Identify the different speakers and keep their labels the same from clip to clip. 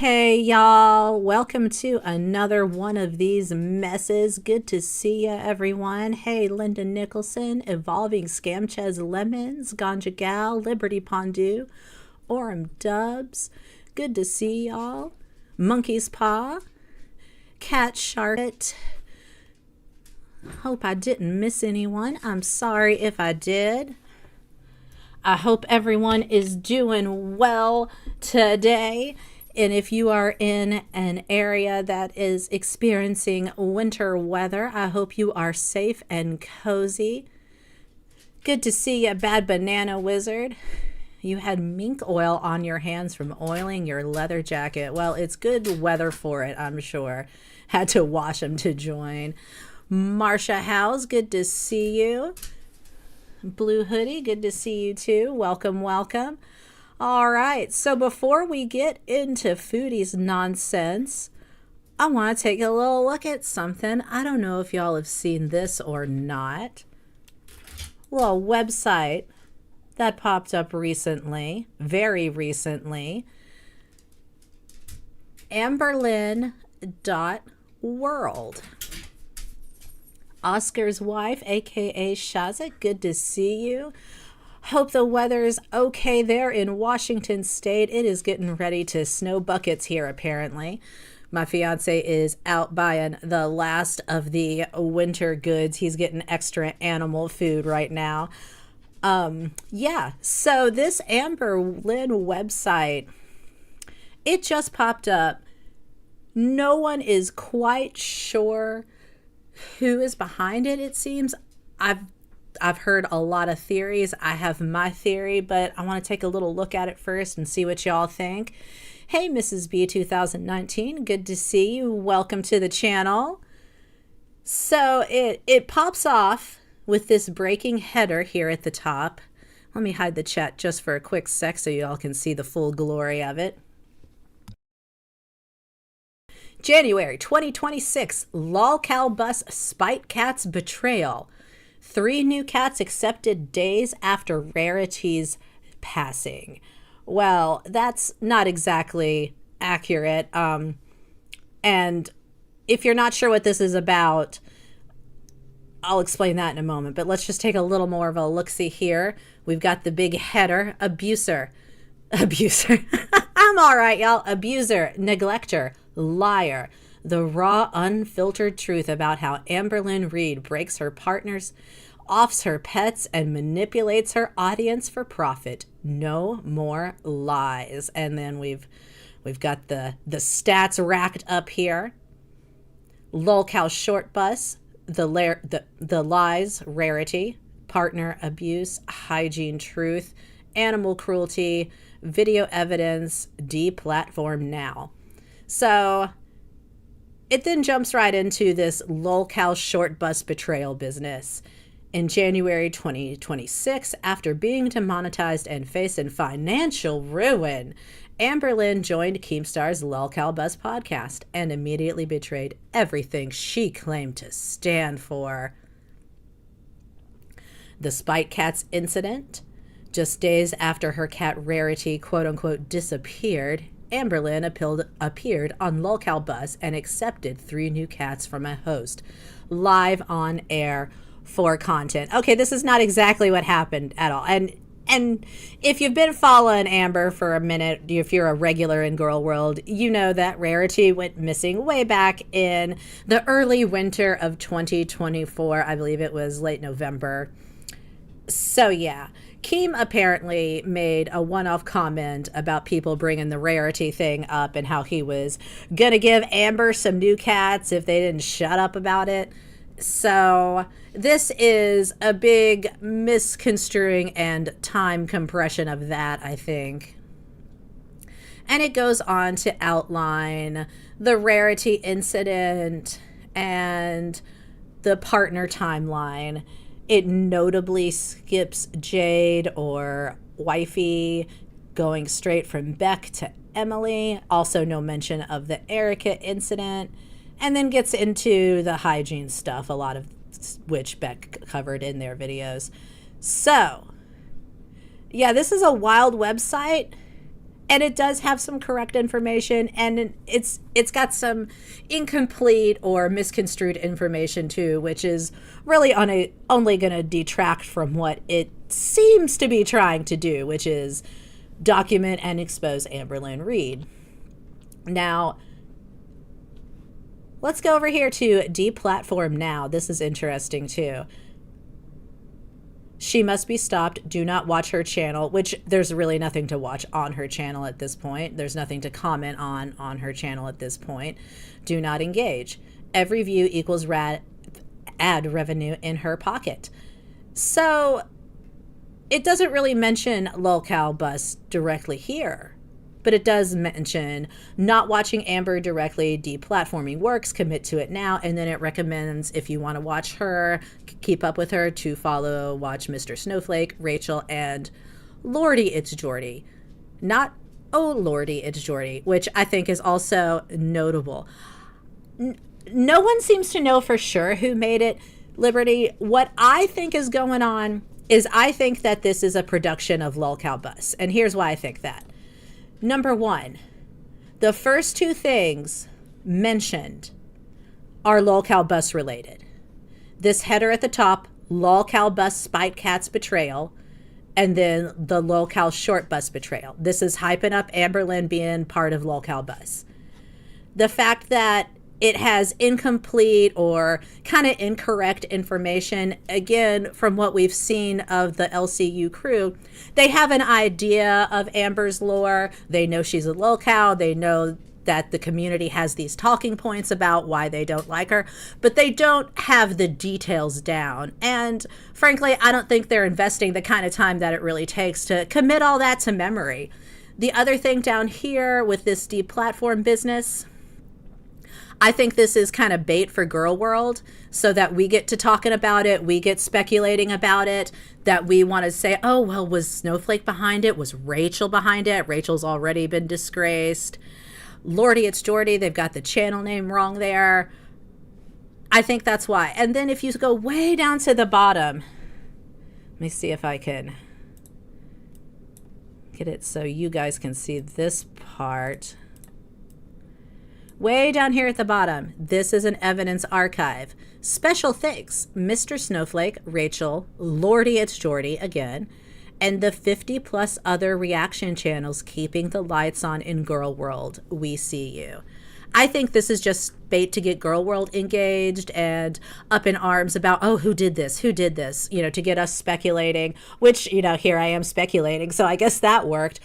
Speaker 1: Hey y'all, welcome to another one of these messes. Good to see ya, everyone. Hey, Linda Nicholson, Evolving Scamchez Lemons, Ganja Gal, Liberty Pondu, Orem Dubs. Good to see y'all. Monkey's Paw, Cat Sharket. Hope I didn't miss anyone. I'm sorry if I did. I hope everyone is doing well today. And if you are in an area that is experiencing winter weather, I hope you are safe and cozy. Good to see you, Bad Banana Wizard. You had mink oil on your hands from oiling your leather jacket. Well, it's good weather for it, I'm sure. Had to wash them to join. Marsha Howes, good to see you. Blue Hoodie, good to see you too. Welcome, welcome. All right, so before we get into Foodie's nonsense, I want to take a little look at something. I don't know if y'all have seen this or not. A little website that popped up recently, very recently. Amberlynn.world. Oscar's wife, aka Shaza, good to see you. Hope the weather's okay there in Washington State. It is getting ready to snow buckets here, apparently. My fiance is out buying the last of the winter goods. He's getting extra animal food right now. Yeah, so this Amberlynn website, it just popped up. No one is quite sure who is behind it, it seems. I've heard a lot of theories. I have my theory, but I want to take a little look at it first and see what y'all think. Hey, Mrs. B 2019, good to see you. Welcome to the channel. So it pops off with this breaking header here at the top. Let me hide the chat just for a quick sec so y'all can see the full glory of it. January 2026, Lolcow bus Spite Cat's betrayal. 3 new cats accepted days after Rarity's passing. Well, that's not exactly accurate. And if you're not sure what this is about, I'll explain that in a moment. But let's just take a little more of a look-see here. We've got the big header, abuser. I'm all right, y'all. Abuser, neglector, liar. The raw, unfiltered truth about how Amberlynn Reid breaks her partners, offs her pets, and manipulates her audience for profit. No more lies. And then we've got the stats racked up here. Lolcow short bus, the lies, Rarity, partner abuse, hygiene truth, animal cruelty, video evidence, deplatform now. So it then jumps right into this Lolcow short bus betrayal business. In January 2026, after being demonetized and facing financial ruin, Amberlynn joined Keemstar's Lolcow Bus podcast and immediately betrayed everything she claimed to stand for. The Spite Cats incident. Just days after her cat Rarity, quote-unquote, disappeared, Amberlynn appeared on Lolcow Bus and accepted 3 new cats from a host, live on air for content. Okay, this is not exactly what happened at all. And if you've been following Amber for a minute, if you're a regular in Girl World, you know that Rarity went missing way back in the early winter of 2024. I believe it was late November. So yeah, Keem apparently made a one-off comment about people bringing the Rarity thing up and how he was gonna give Amber some new cats if they didn't shut up about it. So this is a big misconstruing and time compression of that, I think. And it goes on to outline the Rarity incident and the partner timeline. It notably skips Jade or Wifey, going straight from Beck to Emily. Also no mention of the Erica incident. And then gets into the hygiene stuff, a lot of which Beck covered in their videos. So, yeah, this is a wild website. And it does have some correct information, and it's got some incomplete or misconstrued information too, which is really only going to detract from what it seems to be trying to do, which is document and expose Amberlynn Reid. Now, let's go over here to deplatform now. This is interesting too. She must be stopped. Do not watch her channel, which there's really nothing to watch on her channel at this point. There's nothing to comment on her channel at this point. Do not engage. Every view equals ad revenue in her pocket. So it doesn't really mention lolcow bus directly here, but it does mention not watching Amber directly, deplatforming works, commit to it now, and then it recommends, if you want to watch her, keep up with her, to watch Mr. Snowflake, Rachel, and Lordy It's Jordy. Not Oh Lordy It's Jordy, which I think is also notable. No one seems to know for sure who made it. Liberty, what I think is going on is I think that this is a production of lolcow bus, and here's why I think that. Number one, the first two things mentioned are lolcow bus related. This header at the top, lolcow bus spite cats betrayal, and then the lolcow short bus betrayal. This is hyping up Amberlynn being part of lolcow bus. The fact that it has incomplete or kind of incorrect information, again, from what we've seen of the LCU crew, they have an idea of Amber's lore. They know she's a lolcow. They know that the community has these talking points about why they don't like her, but they don't have the details down. And frankly, I don't think they're investing the kind of time that it really takes to commit all that to memory. The other thing down here with this deplatform business, I think this is kind of bait for Girl World, so that we get to talking about it, we get speculating about it, that we want to say, oh, well, was Snowflake behind it? Was Rachel behind it? Rachel's already been disgraced. Lordy It's Jordy, they've got the channel name wrong there. I think that's why. And then if you go way down to the bottom, let me see if I can get it so you guys can see this part. Way down here at the bottom, this is an evidence archive. Special thanks, Mr. Snowflake, Rachel, Lordy It's Jordy again, and the 50 plus other reaction channels keeping the lights on in Girl World. We see you. I think this is just bait to get Girl World engaged and up in arms about, oh, who did this, to get us speculating, which, here I am speculating, so I guess that worked.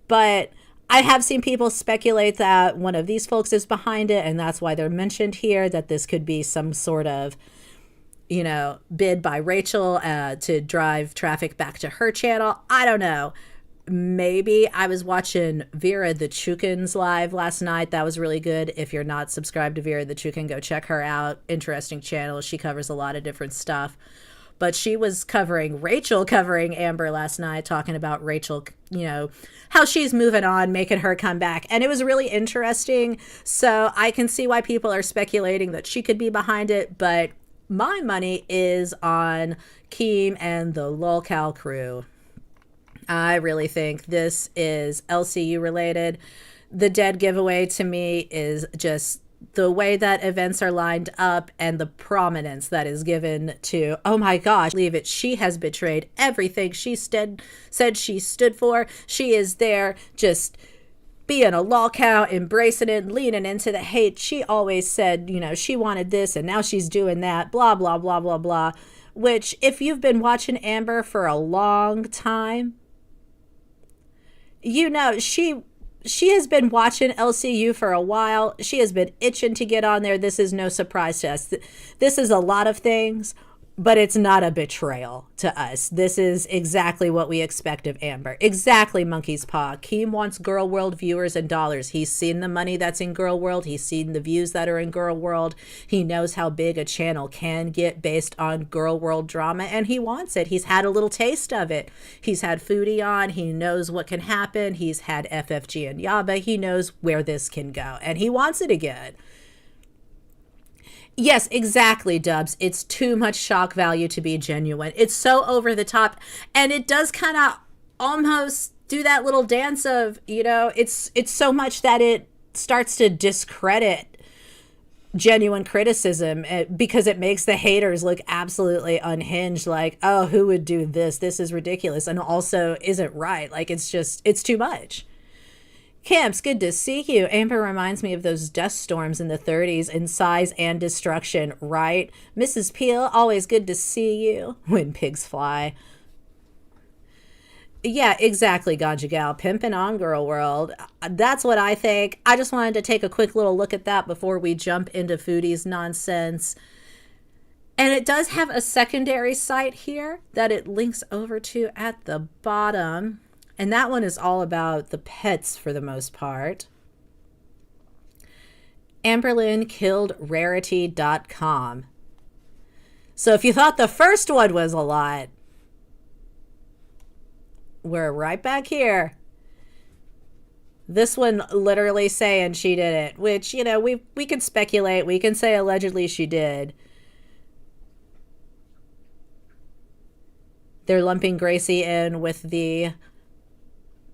Speaker 1: But I have seen people speculate that one of these folks is behind it, and that's why they're mentioned here, that this could be some sort of, bid by Rachel to drive traffic back to her channel. I don't know. Maybe. I was watching Vera the Chukin's live last night. That was really good. If you're not subscribed to Vera the Chukin, go check her out. Interesting channel. She covers a lot of different stuff. But she was covering Amber last night, talking about Rachel, how she's moving on, making her come back. And it was really interesting. So I can see why people are speculating that she could be behind it. But my money is on Keem and the lolcow crew. I really think this is LCU related. The dead giveaway to me is just the way that events are lined up and the prominence that is given to, oh my gosh, leave it. She has betrayed everything she said she stood for. She is there just being a lolcow, embracing it, leaning into the hate. She always said, she wanted this and now she's doing that, blah, blah, blah, blah, blah. Which, if you've been watching Amber for a long time, she has been watching LCU for a while. She has been itching to get on there. This is no surprise to us. This is a lot of things, but it's not a betrayal to us. This is exactly what we expect of Amber. Exactly, Monkey's Paw. Keem wants Girl World viewers and dollars. He's seen the money that's in Girl World. He's seen the views that are in Girl World. He knows how big a channel can get based on Girl World drama, and he wants it. He's had a little taste of it. He's had Foodie on. He knows what can happen. He's had FFG and Yaba. He knows where this can go, and he wants it again. Yes, exactly, Dubs. It's too much shock value to be genuine. It's so over the top, and it does kind of almost do that little dance of, it's so much that it starts to discredit genuine criticism, because it makes the haters look absolutely unhinged, like, oh, who would do this? This is ridiculous, and also isn't right. Like, it's too much. Camps, good to see you. Amber reminds me of those dust storms in the 30s in size and destruction, right? Mrs. Peel, always good to see you. When pigs fly. Yeah, exactly, Ganja Gal. Pimpin' on Girl World. That's what I think. I just wanted to take a quick little look at that before we jump into Foodie's nonsense. And it does have a secondary site here that it links over to at the bottom. And that one is all about the pets for the most part. Amberlynn killed rarity.com. So if you thought the first one was a lot, we're right back here. This one literally saying she did it, which, we can speculate. We can say allegedly she did. They're lumping Gracie in with the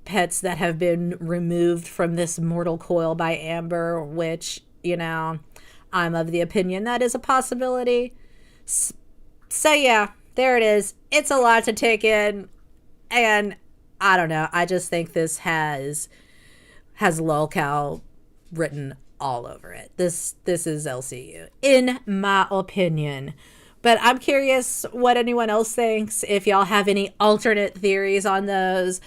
Speaker 1: pets that have been removed from this mortal coil by Amber, which, I'm of the opinion that is a possibility. So yeah, there it is. It's a lot to take in, and I don't know. I just think this has lolcow written all over it. This is LCU, in my opinion. But I'm curious what anyone else thinks. If y'all have any alternate theories on those.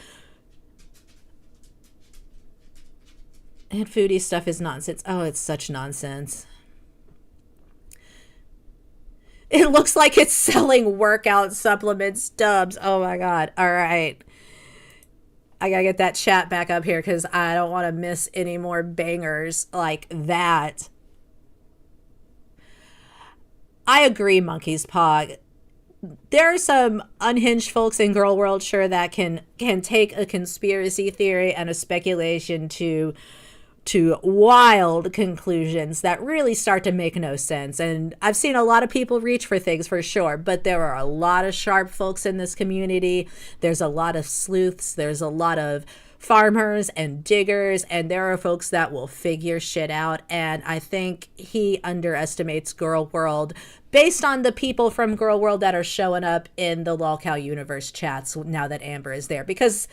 Speaker 1: And Foodie stuff is nonsense. Oh, it's such nonsense. It looks like it's selling workout supplement stubs. Oh my God. All right. I gotta get that chat back up here because I don't want to miss any more bangers like that. I agree, Monkey's Paw. There are some unhinged folks in Girl World, sure, that can take a conspiracy theory and a speculation to wild conclusions that really start to make no sense. And I've seen a lot of people reach for things for sure, but there are a lot of sharp folks in this community. There's a lot of sleuths. There's a lot of farmers and diggers, and there are folks that will figure shit out. And I think he underestimates Girl World based on the people from Girl World that are showing up in the lolcow universe chats now that Amber is there, because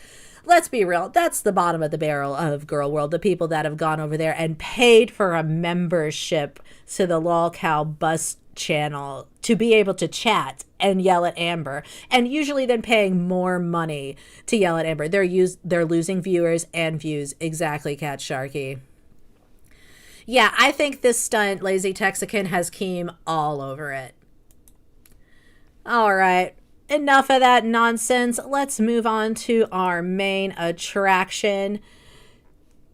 Speaker 1: let's be real, that's the bottom of the barrel of Girl World, the people that have gone over there and paid for a membership to the lolcow bus channel to be able to chat and yell at Amber, and usually then paying more money to yell at Amber. They're losing viewers and views. Exactly, Cat Sharky. Yeah, I think this stunt, Lazy Texican, has Keem all over it. All right. Enough of that nonsense. Let's move on to our main attraction.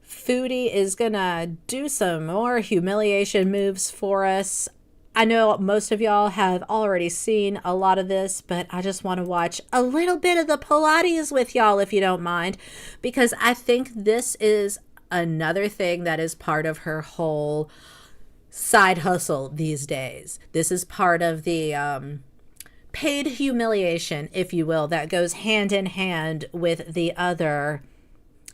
Speaker 1: Foodie is gonna do some more humiliation moves for us. I know most of y'all have already seen a lot of this, but I just want to watch a little bit of the Pilates with y'all, if you don't mind, because I think this is another thing that is part of her whole side hustle these days. This is part of the paid humiliation, if you will, that goes hand in hand with the other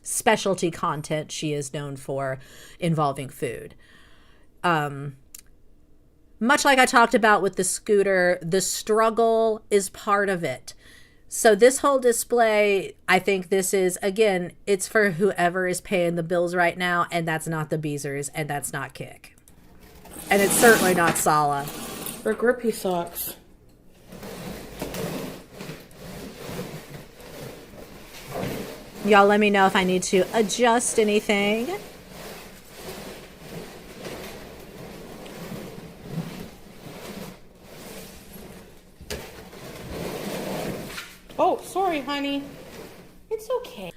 Speaker 1: specialty content she is known for involving food. Much like I talked about with the scooter, the struggle is part of it. So this whole display, I think this is, again, it's for whoever is paying the bills right now, and that's not the Beezers, and that's not Kick. And it's certainly not Sala.
Speaker 2: Or grippy socks.
Speaker 1: Y'all let me know if I need to adjust anything.
Speaker 2: Oh, sorry, honey. It's okay.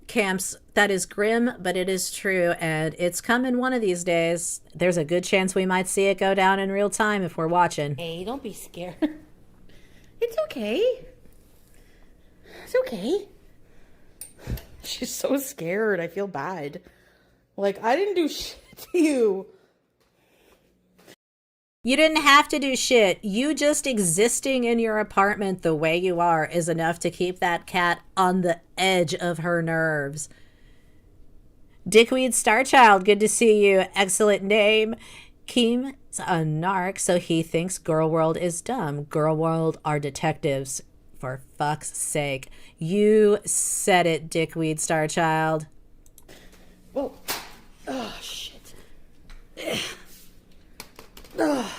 Speaker 1: Camps, that is grim, but it is true, and it's coming one of these days. There's a good chance we might see it go down in real time if we're watching.
Speaker 2: Hey, don't be scared. It's okay. It's okay. She's so scared. I feel bad. Like, I didn't do shit to you.
Speaker 1: You didn't have to do shit. You just existing in your apartment the way you are is enough to keep that cat on the edge of her nerves. Dickweed Starchild, good to see you. Excellent name. Keem's a narc, so he thinks Girl World is dumb. Girl World are detectives, for fuck's sake. You said it, Dickweed Starchild.
Speaker 2: Whoa. Oh, shit. Ugh.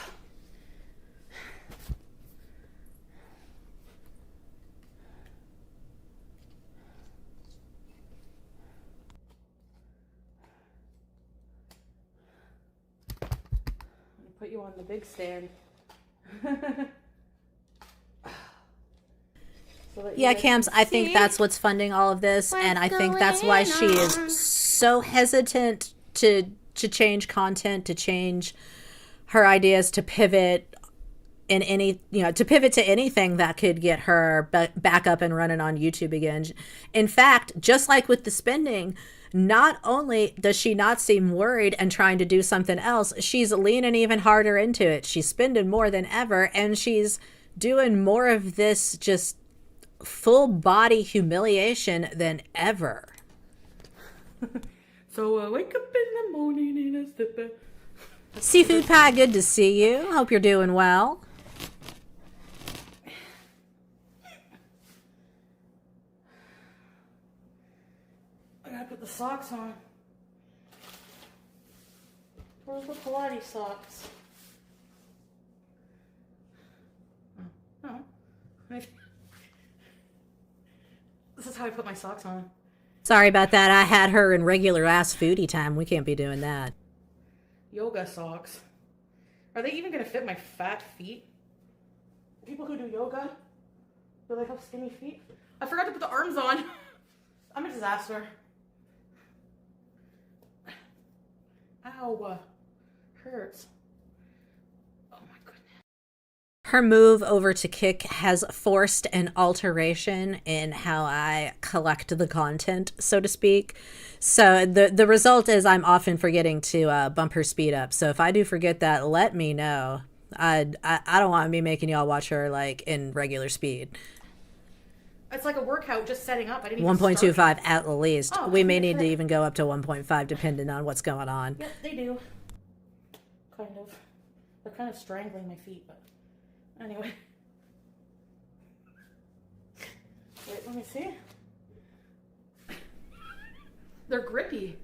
Speaker 2: Put you on the big stand.
Speaker 1: Yeah, Cams, I think that's what's funding all of this, and I think that's why she is so hesitant to change content, to change her ideas, to pivot in any, to pivot to anything that could get her back up and running on YouTube again. In fact, just like with the spending, not only does she not seem worried and trying to do something else, she's leaning even harder into it. She's spending more than ever, and she's doing more of this just full body humiliation than ever.
Speaker 2: So I wake up in the morning and I step back.
Speaker 1: Seafood Pie, good to see you. Hope you're doing well.
Speaker 2: I gotta put the socks on. Where's the Pilates socks? Oh. This is how I put my socks on.
Speaker 1: Sorry about that. I had her in regular ass foodie time. We can't be doing that.
Speaker 2: Yoga socks. Are they even gonna fit my fat feet? People who do yoga, do they have skinny feet? I forgot to put the arms on. I'm a disaster. Ow. Hurts. Oh my goodness.
Speaker 1: Her move over to Kick has forced an alteration in how I collect the content, so to speak. So the result is I'm often forgetting to bump her speed up. So if I do forget that, let me know. I don't want to be making y'all watch her like in regular speed.
Speaker 2: It's like a workout just setting up. I didn't even
Speaker 1: 1.25 at least.
Speaker 2: Oh,
Speaker 1: we may need to even go up to 1.5 depending on what's going on.
Speaker 2: Yep, they do. Kind of. They're kind of strangling my feet, but anyway. Wait, let me see. They're grippy.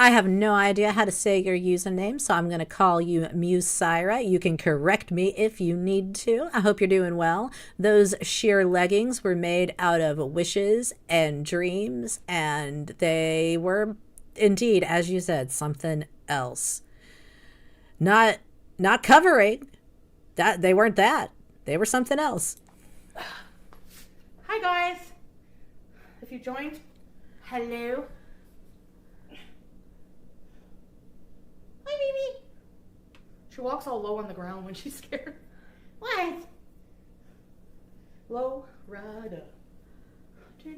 Speaker 1: I have no idea how to say your username, so I'm going to call you Muse Syra. You can correct me if you need to. I hope you're doing well. Those sheer leggings were made out of wishes and dreams, and they were indeed, as you said, something else. Not covering. That they weren't that. They were something else.
Speaker 2: Hi guys. If you joined, hello. Hi, baby. She walks all low on the ground when she's scared. What? Low rider. Okay,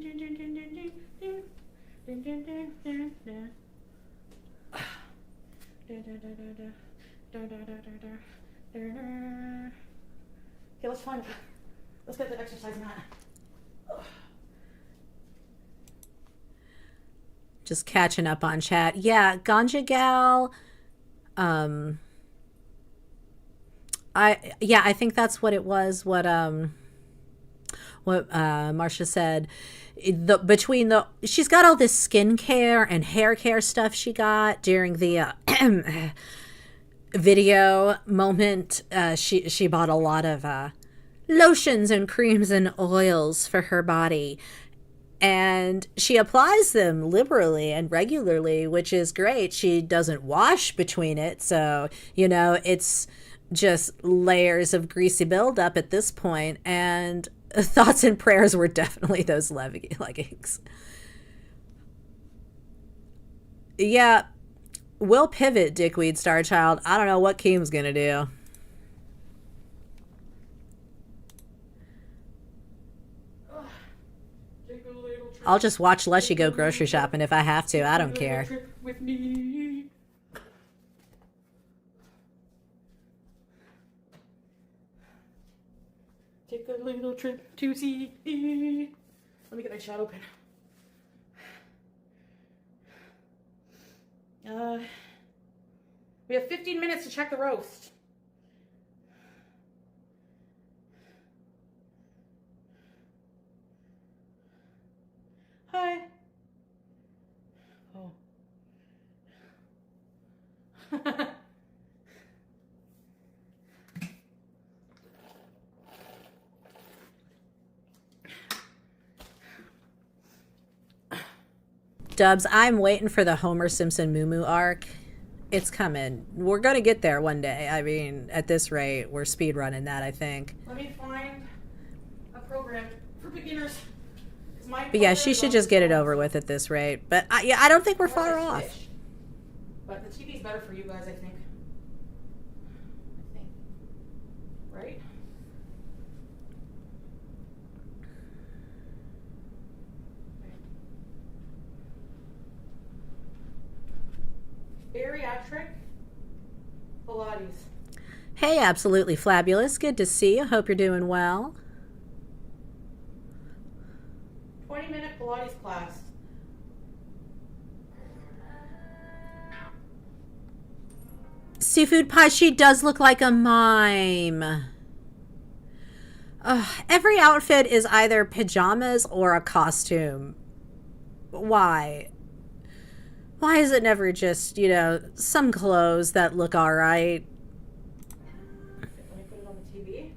Speaker 2: let's get the exercise mat.
Speaker 1: Just catching up on chat. Yeah, Ganja Gal. I think that's what it was. What Marcia said. She's got all this skincare and hair care stuff she got during the video moment. She bought a lot of lotions and creams and oils for her body. And she applies them liberally and regularly, which is great. She doesn't wash between it. So, it's just layers of greasy buildup at this point. And thoughts and prayers were definitely those leggings. Yeah, we'll pivot, Dickweed Starchild. I don't know what Keem's going to do. I'll just watch Lushy go grocery shopping if I have to. I don't care.
Speaker 2: With me. Take a little trip to see. Let me get my shot open. We have 15 minutes to check the roast. Hi. Oh.
Speaker 1: Dubs, I'm waiting for the Homer Simpson Moo Moo arc. It's coming. We're going to get there one day. I mean, at this rate, we're speed running that, I think.
Speaker 2: Let me find a program for beginners.
Speaker 1: But yeah, she should just get it over with at this rate. But I don't think we're far off.
Speaker 2: But the TV's better for you guys, I think. Right? Bariatric Pilates.
Speaker 1: Hey, absolutely fabulous. Good to see you. Hope you're doing well.
Speaker 2: 20-minute Pilates class.
Speaker 1: Seafood Pie, she does look like a mime. Every outfit is either pajamas or a costume. Why? Why is it never just, you know, some clothes that look all right?
Speaker 2: Let me put it on the TV.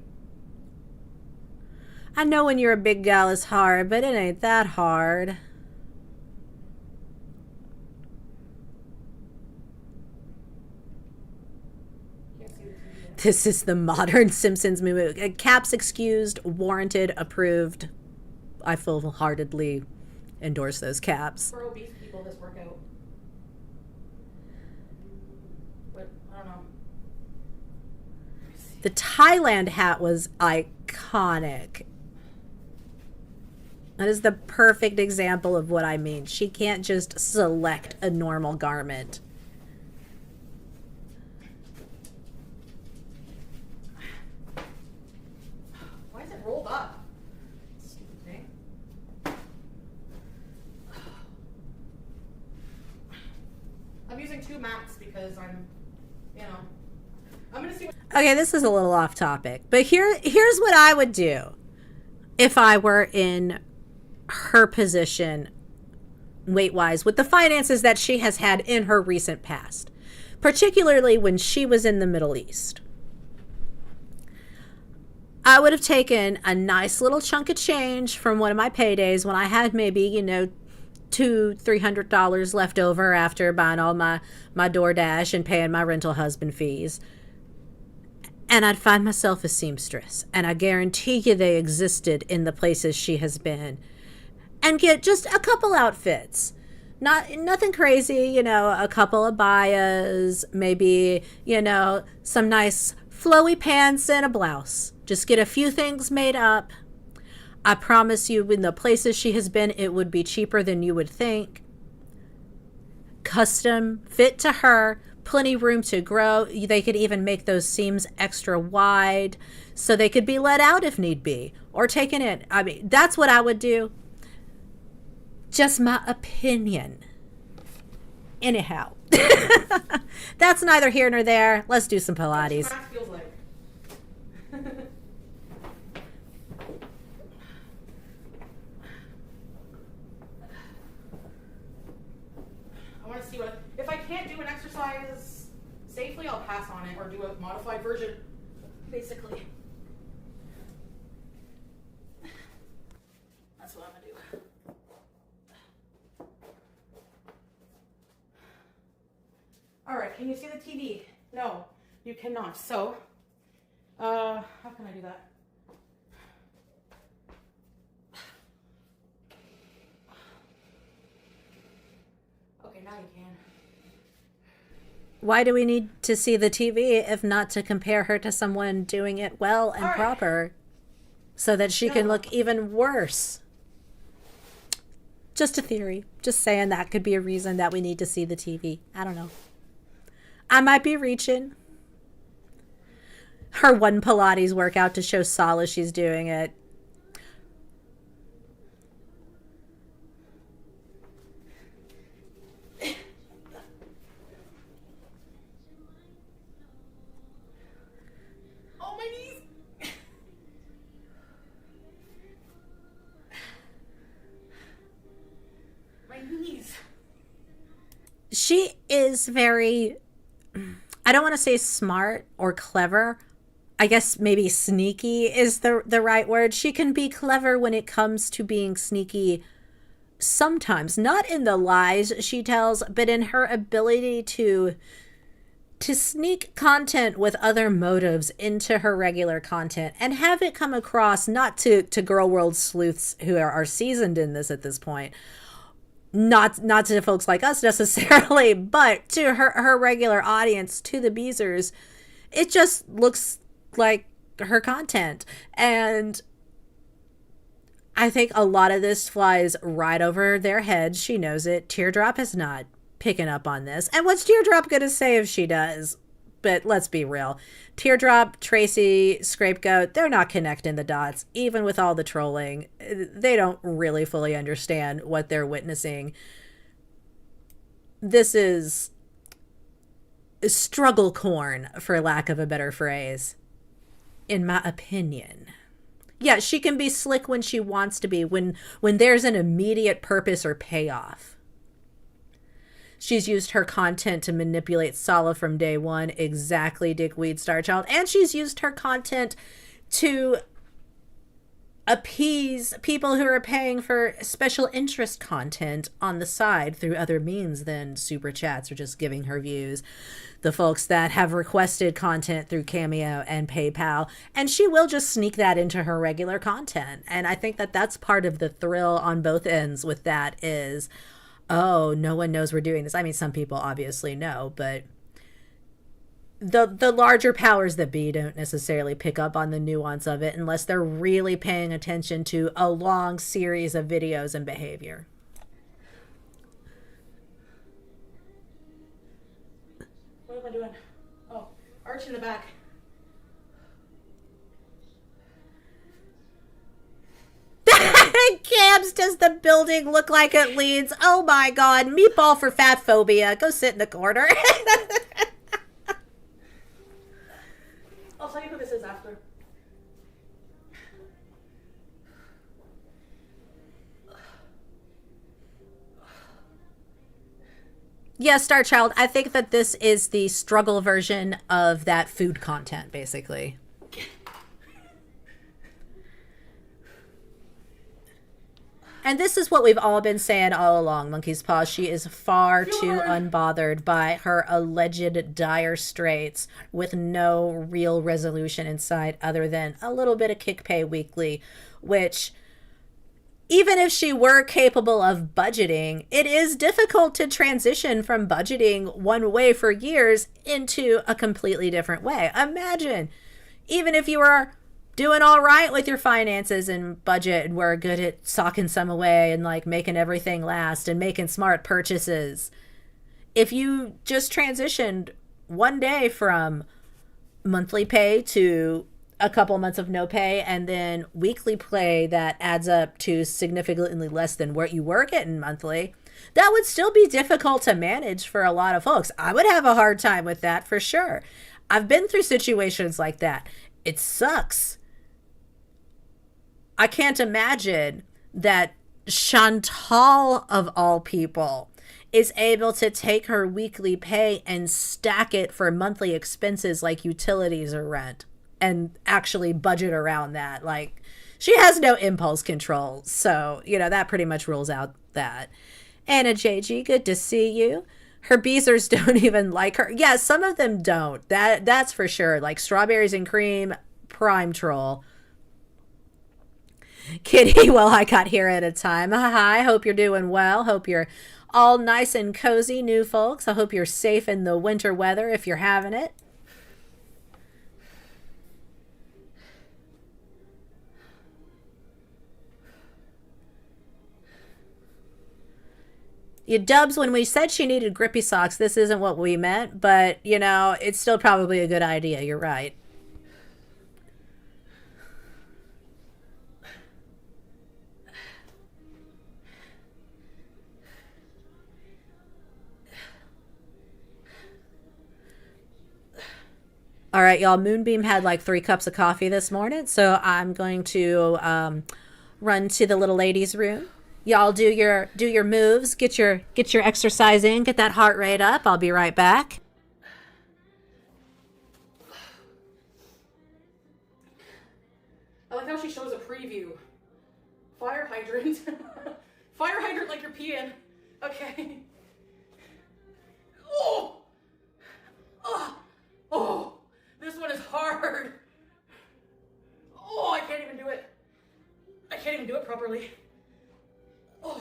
Speaker 1: I know when you're a big gal it's hard, but it ain't that hard. This is the modern Simpsons movie. Caps excused, warranted, approved. I full-heartedly endorse those caps.
Speaker 2: For obese people, this workout. But, I don't know.
Speaker 1: The Thailand hat was iconic. That is the perfect example of what I mean. She can't just select a normal garment.
Speaker 2: Why is it rolled up? Stupid thing. I'm using 2 mats because I'm, you know, I'm going to see what...
Speaker 1: Okay, this is a little off topic, but here's what I would do if I were in her position weight-wise with the finances that she has had in her recent past, particularly when she was in the Middle East. I would have taken a nice little chunk of change from one of my paydays when I had maybe, you know, $200-300 left over after buying all my DoorDash and paying my rental husband fees. And I'd find myself a seamstress. And I guarantee you they existed in the places she has been. And get just a couple outfits. Nothing crazy, you know, a couple of bayas, maybe, you know, some nice flowy pants and a blouse. Just get a few things made up. I promise you, in the places she has been, it would be cheaper than you would think. Custom, fit to her, plenty room to grow. They could even make those seams extra wide so they could be let out if need be, or taken in. I mean, that's what I would do. Just my opinion. Anyhow, that's neither here nor there. Let's do some Pilates.
Speaker 2: What feels like. I want to see what... If I can't do an exercise safely, I'll pass on it or do a modified version, basically. That's what I'm going to do. All right, can you see the TV? No, you cannot. So, how can I do that? Okay, now you can.
Speaker 1: Why do we need to see the TV if not to compare her to someone doing it well and proper so that she can look even worse? Just a theory. Just saying that could be a reason that we need to see the TV. I don't know. I might be reaching. Her one Pilates workout to show Sala she's doing it.
Speaker 2: Oh, my knees. My knees.
Speaker 1: She is very, I don't want to say smart or clever. I guess maybe sneaky is the right word. She can be clever when it comes to being sneaky sometimes, not in the lies she tells, but in her ability to sneak content with other motives into her regular content and have it come across not to girl world sleuths who are seasoned in this at this point, not to folks like us necessarily, but to her regular audience, to the Beezers. It just looks like her content. And I think a lot of this flies right over their heads. She knows it. Teardrop is not picking up on this. And what's Teardrop going to say if she does? But let's be real. Teardrop, Tracy, Scapegoat, they're not connecting the dots. Even with all the trolling, they don't really fully understand what they're witnessing. This is struggle corn, for lack of a better phrase, in my opinion. Yeah, she can be slick when she wants to be, when there's an immediate purpose or payoff. She's used her content to manipulate Sala from day one, exactly Dickweed Starchild. And she's used her content to appease people who are paying for special interest content on the side through other means than super chats or just giving her views. The folks that have requested content through Cameo and PayPal, and she will just sneak that into her regular content. And I think that that's part of the thrill on both ends with that is, oh, no one knows we're doing this. I mean, some people obviously know, but the larger powers that be don't necessarily pick up on the nuance of it unless they're really paying attention to a long series of videos and behavior.
Speaker 2: What am I doing? Oh, arch in the back.
Speaker 1: Cabs, does the building look like it leads? Oh my god, meatball for fat phobia. Go sit in the corner.
Speaker 2: I'll tell you who this is after.
Speaker 1: Yeah, Starchild, I think that this is the struggle version of that food content, basically. And this is what we've all been saying all along, Monkey's Paw. She is far too unbothered by her alleged dire straits with no real resolution in sight other than a little bit of kick pay weekly, which, even if she were capable of budgeting, it is difficult to transition from budgeting one way for years into a completely different way. Imagine, even if you were doing all right with your finances and budget and were good at socking some away and like making everything last and making smart purchases, if you just transitioned one day from monthly pay to a couple months of no pay and then weekly pay that adds up to significantly less than what you were getting monthly, that would still be difficult to manage for a lot of folks. I would have a hard time with that for sure. I've been through situations like that. It sucks. I can't imagine that Chantal, of all people, is able to take her weekly pay and stack it for monthly expenses like utilities or rent and actually budget around that. Like, she has no impulse control. So, that pretty much rules out that. Anna JG, good to see you. Her Beezers don't even like her. Yeah, some of them don't. That's for sure. Like Strawberries and Cream, prime troll. Kitty, well, I got here at a time. Hi, hope you're doing well. Hope you're all nice and cozy, new folks. I hope you're safe in the winter weather if you're having it. You Dubs, when we said she needed grippy socks, this isn't what we meant, but, it's still probably a good idea. You're right. All right, y'all. Moonbeam had like 3 cups of coffee this morning, so I'm going to run to the little ladies' room. Y'all do your moves, get your exercise in, get that heart rate up. I'll be right back.
Speaker 2: I like how she shows a preview. Fire hydrant. Fire hydrant like you're peeing. Okay. Oh! Oh! Oh! This one is hard. Oh, I can't even do it. I can't even do it properly. Oh.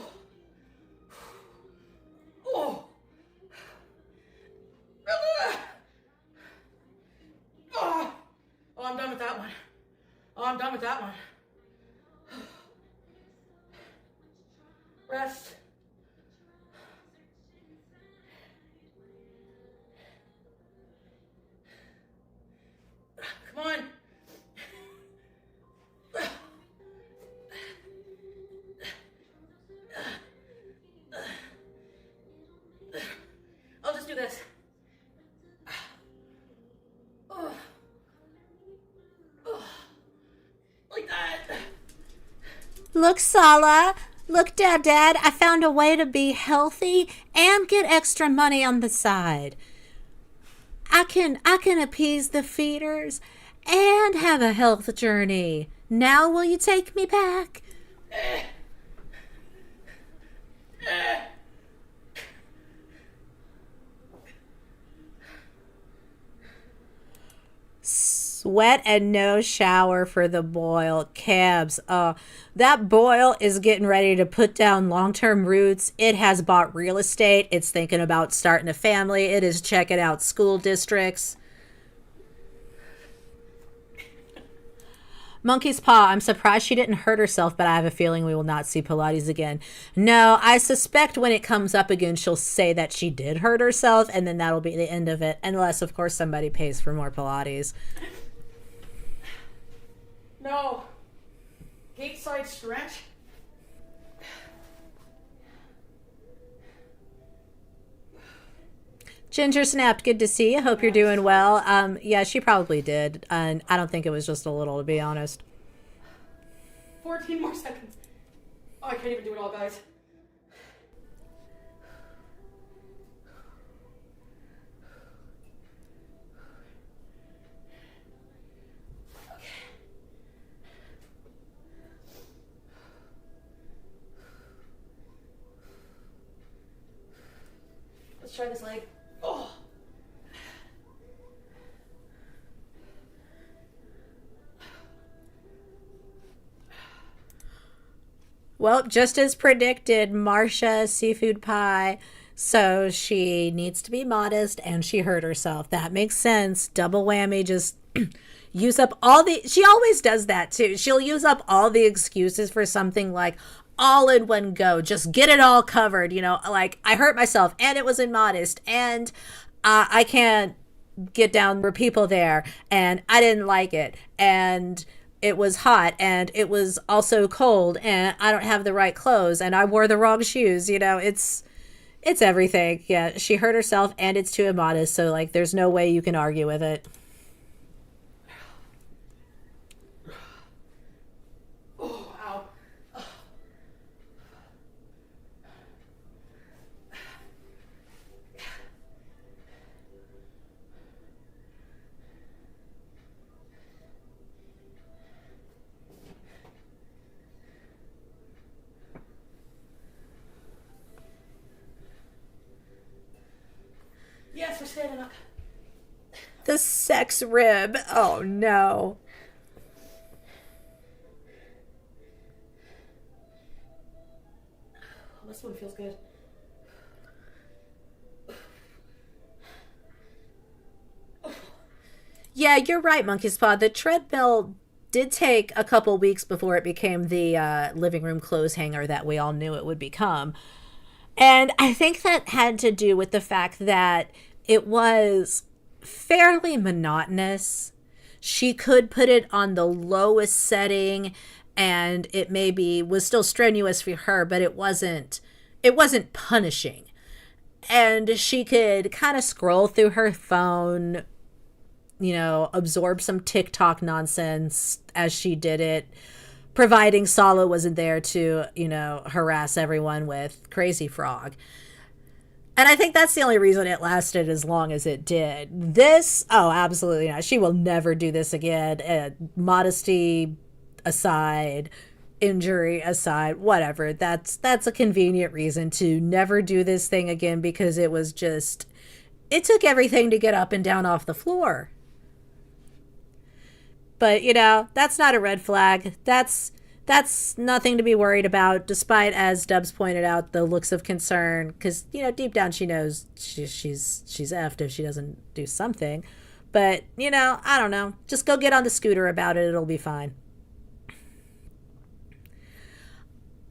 Speaker 2: Oh. Oh. Oh, I'm done with that one. Oh, I'm done with that one. Rest. Come on. I'll just do this. Oh. Oh. Like that.
Speaker 1: Look, Sala. Look, Dad, I found a way to be healthy and get extra money on the side. I can appease the feeders and have a health journey. Now will you take me back? Sweat and no shower for the Boyle. Cabs. That Boyle is getting ready to put down long-term roots. It has bought real estate. It's thinking about starting a family. It is checking out school districts. Monkey's Paw, I'm surprised she didn't hurt herself, but I have a feeling we will not see Pilates again. No, I suspect when it comes up again, she'll say that she did hurt herself, and then that'll be the end of it. Unless, of course, somebody pays for more Pilates.
Speaker 2: No. Gate side stretch.
Speaker 1: Ginger snapped. Good to see you. Hope you're doing well. Yeah, she probably did. And I don't think it was just a little, to be honest.
Speaker 2: 14 more seconds. Oh, I can't even do it all, guys. Okay. Let's try this leg. Oh.
Speaker 1: Well, just as predicted, Marsha seafood pie. So she needs to be modest and she hurt herself. That makes sense. Double whammy. Just use up all the, she always does that too. She'll use up all the excuses for something like all in one go. Just get it all covered. You know, like I hurt myself and it was immodest and I can't get down. There were people there and I didn't like it. And it was hot and it was also cold and I don't have the right clothes and I wore the wrong shoes. You know, it's everything. Yeah, she hurt herself and it's too immodest. So like, there's no way you can argue with it.
Speaker 2: Oh, ow. Yes, we're standing up.
Speaker 1: The sex rib. Oh no.
Speaker 2: This one feels good.
Speaker 1: Yeah, you're right, Monkey's Paw. The treadmill did take a couple weeks before it became the living room clothes hanger that we all knew it would become. And I think that had to do with the fact that it was fairly monotonous. She could put it on the lowest setting and it maybe was still strenuous for her, but it wasn't punishing. And she could kind of scroll through her phone absorb some TikTok nonsense as she did it, providing Sala wasn't there to, harass everyone with Crazy Frog. And I think that's the only reason it lasted as long as it did. This, oh, absolutely not. She will never do this again. Modesty aside, injury aside, whatever. That's a convenient reason to never do this thing again, because it took everything to get up and down off the floor. But, that's not a red flag. That's nothing to be worried about, despite, as Dubs pointed out, the looks of concern. Because, deep down she knows she's effed if she doesn't do something. But, I don't know. Just go get on the scooter about it. It'll be fine.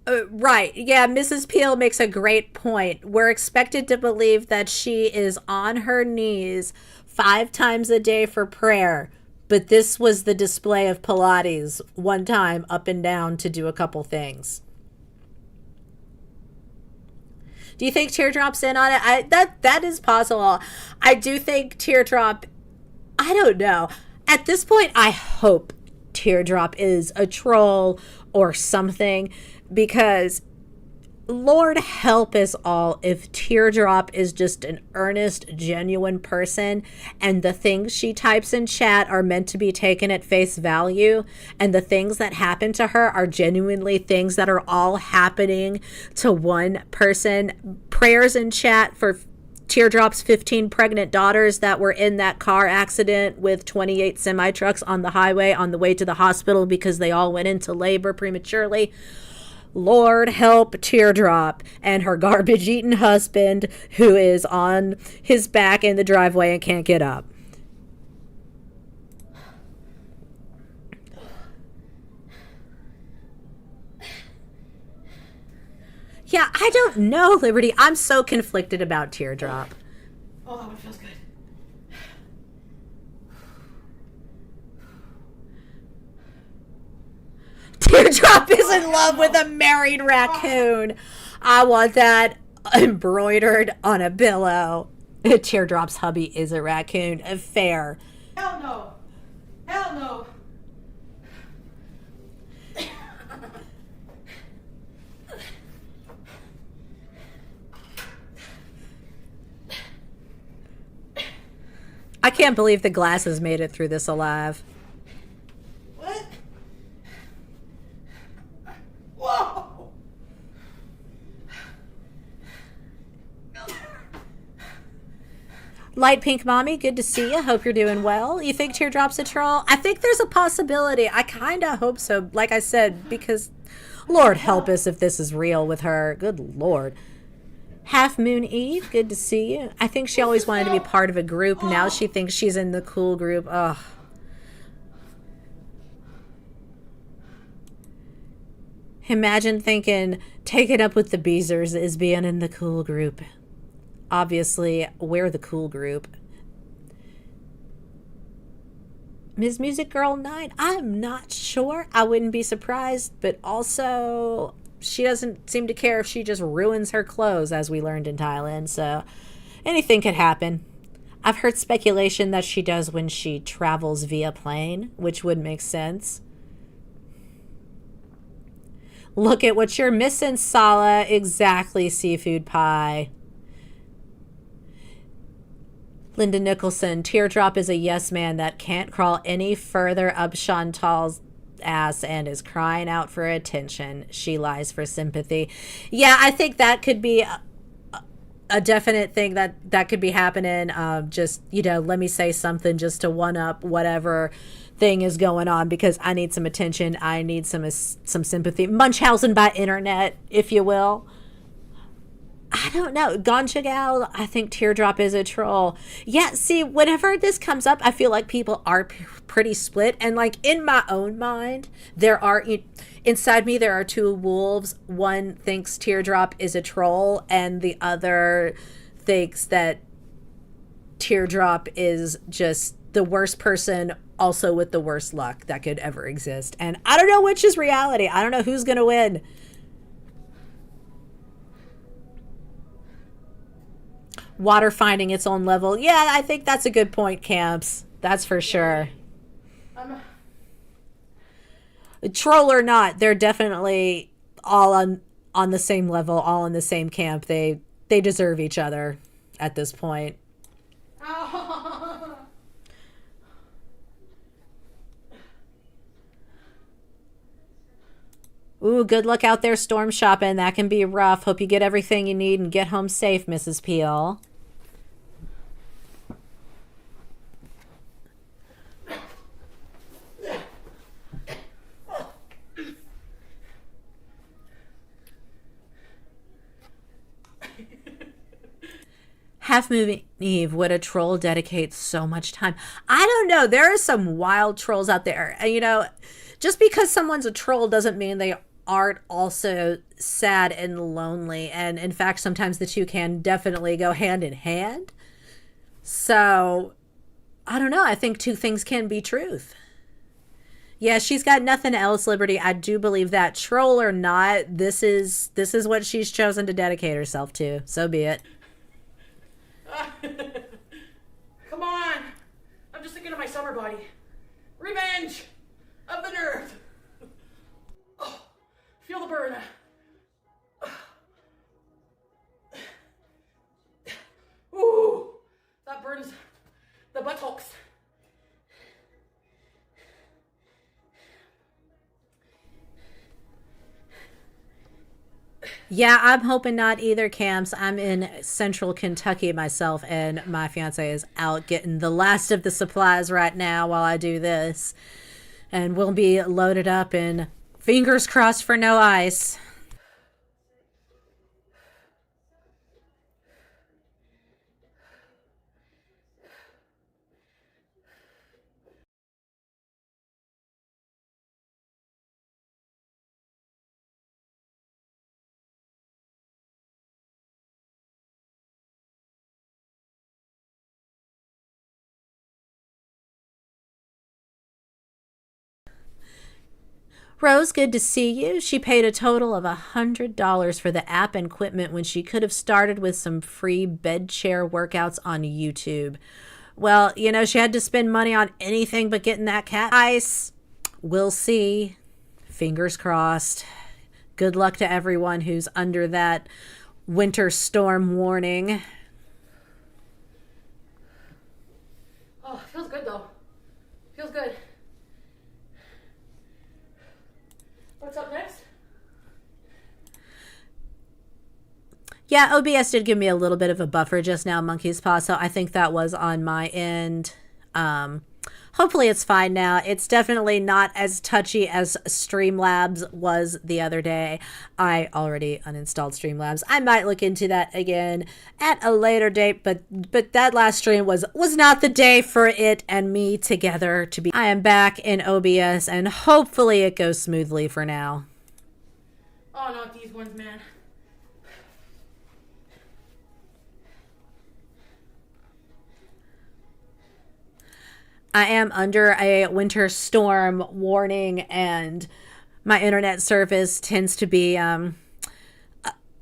Speaker 1: Right. Yeah, Mrs. Peel makes a great point. We're expected to believe that she is on her knees 5 times a day for prayer. But this was the display of Pilates, one time up and down to do a couple things. Do you think Teardrop's in on it? That is possible. I do think Teardrop, I don't know. At this point, I hope Teardrop is a troll or something, because Lord help us all if Teardrop is just an earnest, genuine person, and the things she types in chat are meant to be taken at face value, and the things that happen to her are genuinely things that are all happening to one person. Prayers in chat for Teardrop's 15 pregnant daughters that were in that car accident with 28 semi-trucks on the highway on the way to the hospital because they all went into labor prematurely. Lord help Teardrop and her garbage-eating husband who is on his back in the driveway and can't get up. Yeah, I don't know, Liberty. I'm so conflicted about Teardrop.
Speaker 2: Oh, that one feels good.
Speaker 1: Teardrop is in love with a married raccoon. I want that embroidered on a pillow. Teardrop's hubby is a raccoon. Fair.
Speaker 2: Hell no. Hell no.
Speaker 1: I can't believe the glasses made it through this alive.
Speaker 2: What? Whoa.
Speaker 1: Light Pink Mommy, good to see you. Hope you're doing well. You think Teardrop's a troll? I think there's a possibility. I kind of hope so, like I said, because Lord help us if this is real with her. Good Lord. Half Moon Eve, good to see you. I think she always wanted to be part of a group. Now she thinks she's in the cool group. Ugh. Imagine thinking taking up with the Beezers is being in the cool group. Obviously, we're the cool group. Ms. Music Girl 9, I'm not sure. I wouldn't be surprised, but also she doesn't seem to care if she just ruins her clothes, as we learned in Thailand, so anything could happen. I've heard speculation that she does when she travels via plane, which would make sense. Look at what you're missing, Sala. Exactly, seafood pie. Linda Nicholson, Teardrop is a yes man that can't crawl any further up Chantal's ass and is crying out for attention. She lies for sympathy. Yeah, I think that could be a definite thing that could be happening. Just, let me say something just to one up whatever thing is going on because I need some attention. I need some sympathy. Munchausen by internet, if you will. I don't know. Ganja Gal, I think Teardrop is a troll. Yeah, see, whenever this comes up, I feel like people are pretty split. And like in my own mind, inside me, there are two wolves. One thinks Teardrop is a troll and the other thinks that Teardrop is just the worst person, also with the worst luck that could ever exist. And I don't know which is reality. I don't know who's going to win. Water finding its own level. Yeah, I think that's a good point, Camps. That's for sure.
Speaker 2: I'm
Speaker 1: Troll or not, they're definitely all on the same level, all in the same camp. They deserve each other at this point. Ooh, good luck out there storm shopping. That can be rough. Hope you get everything you need and get home safe, Mrs. Peel. Half Moon Eve, would a troll dedicate so much time? I don't know. There are some wild trolls out there. And, you know, just because someone's a troll doesn't mean they aren't also sad and lonely. And in fact, sometimes the two can definitely go hand in hand. So, I don't know. I think two things can be truth. Yeah, she's got nothing else, Liberty. I do believe that. Troll or not, this is what she's chosen to dedicate herself to. So be it.
Speaker 2: Come on. I'm just thinking of my summer body. Revenge of the nerve. Oh, feel the burn. Ooh, that burns the buttocks.
Speaker 1: Yeah, I'm hoping not either, Camps. I'm in central Kentucky myself, and my fiance is out getting the last of the supplies right now while I do this. And we'll be loaded up and fingers crossed for no ice. Rose, good to see you. She paid a total of $100 for the app and equipment when she could have started with some free bed chair workouts on YouTube. Well, you know, she had to spend money on anything but getting that cat ice. We'll see. Fingers crossed. Good luck to everyone who's under that winter storm warning.
Speaker 2: Oh, feels good though. Feels good. What's up next?
Speaker 1: Yeah, OBS did give me a little bit of a buffer just now, Monkey's Paw, so I think that was on my end. Hopefully it's fine now. It's definitely not as touchy as Streamlabs was the other day. I already uninstalled Streamlabs. I might look into that again at a later date, but that last stream was not the day for it and me together to be. I am back in OBS, and hopefully it goes smoothly for now.
Speaker 2: Oh, not these ones, man.
Speaker 1: I am under a winter storm warning, and my internet service tends to be a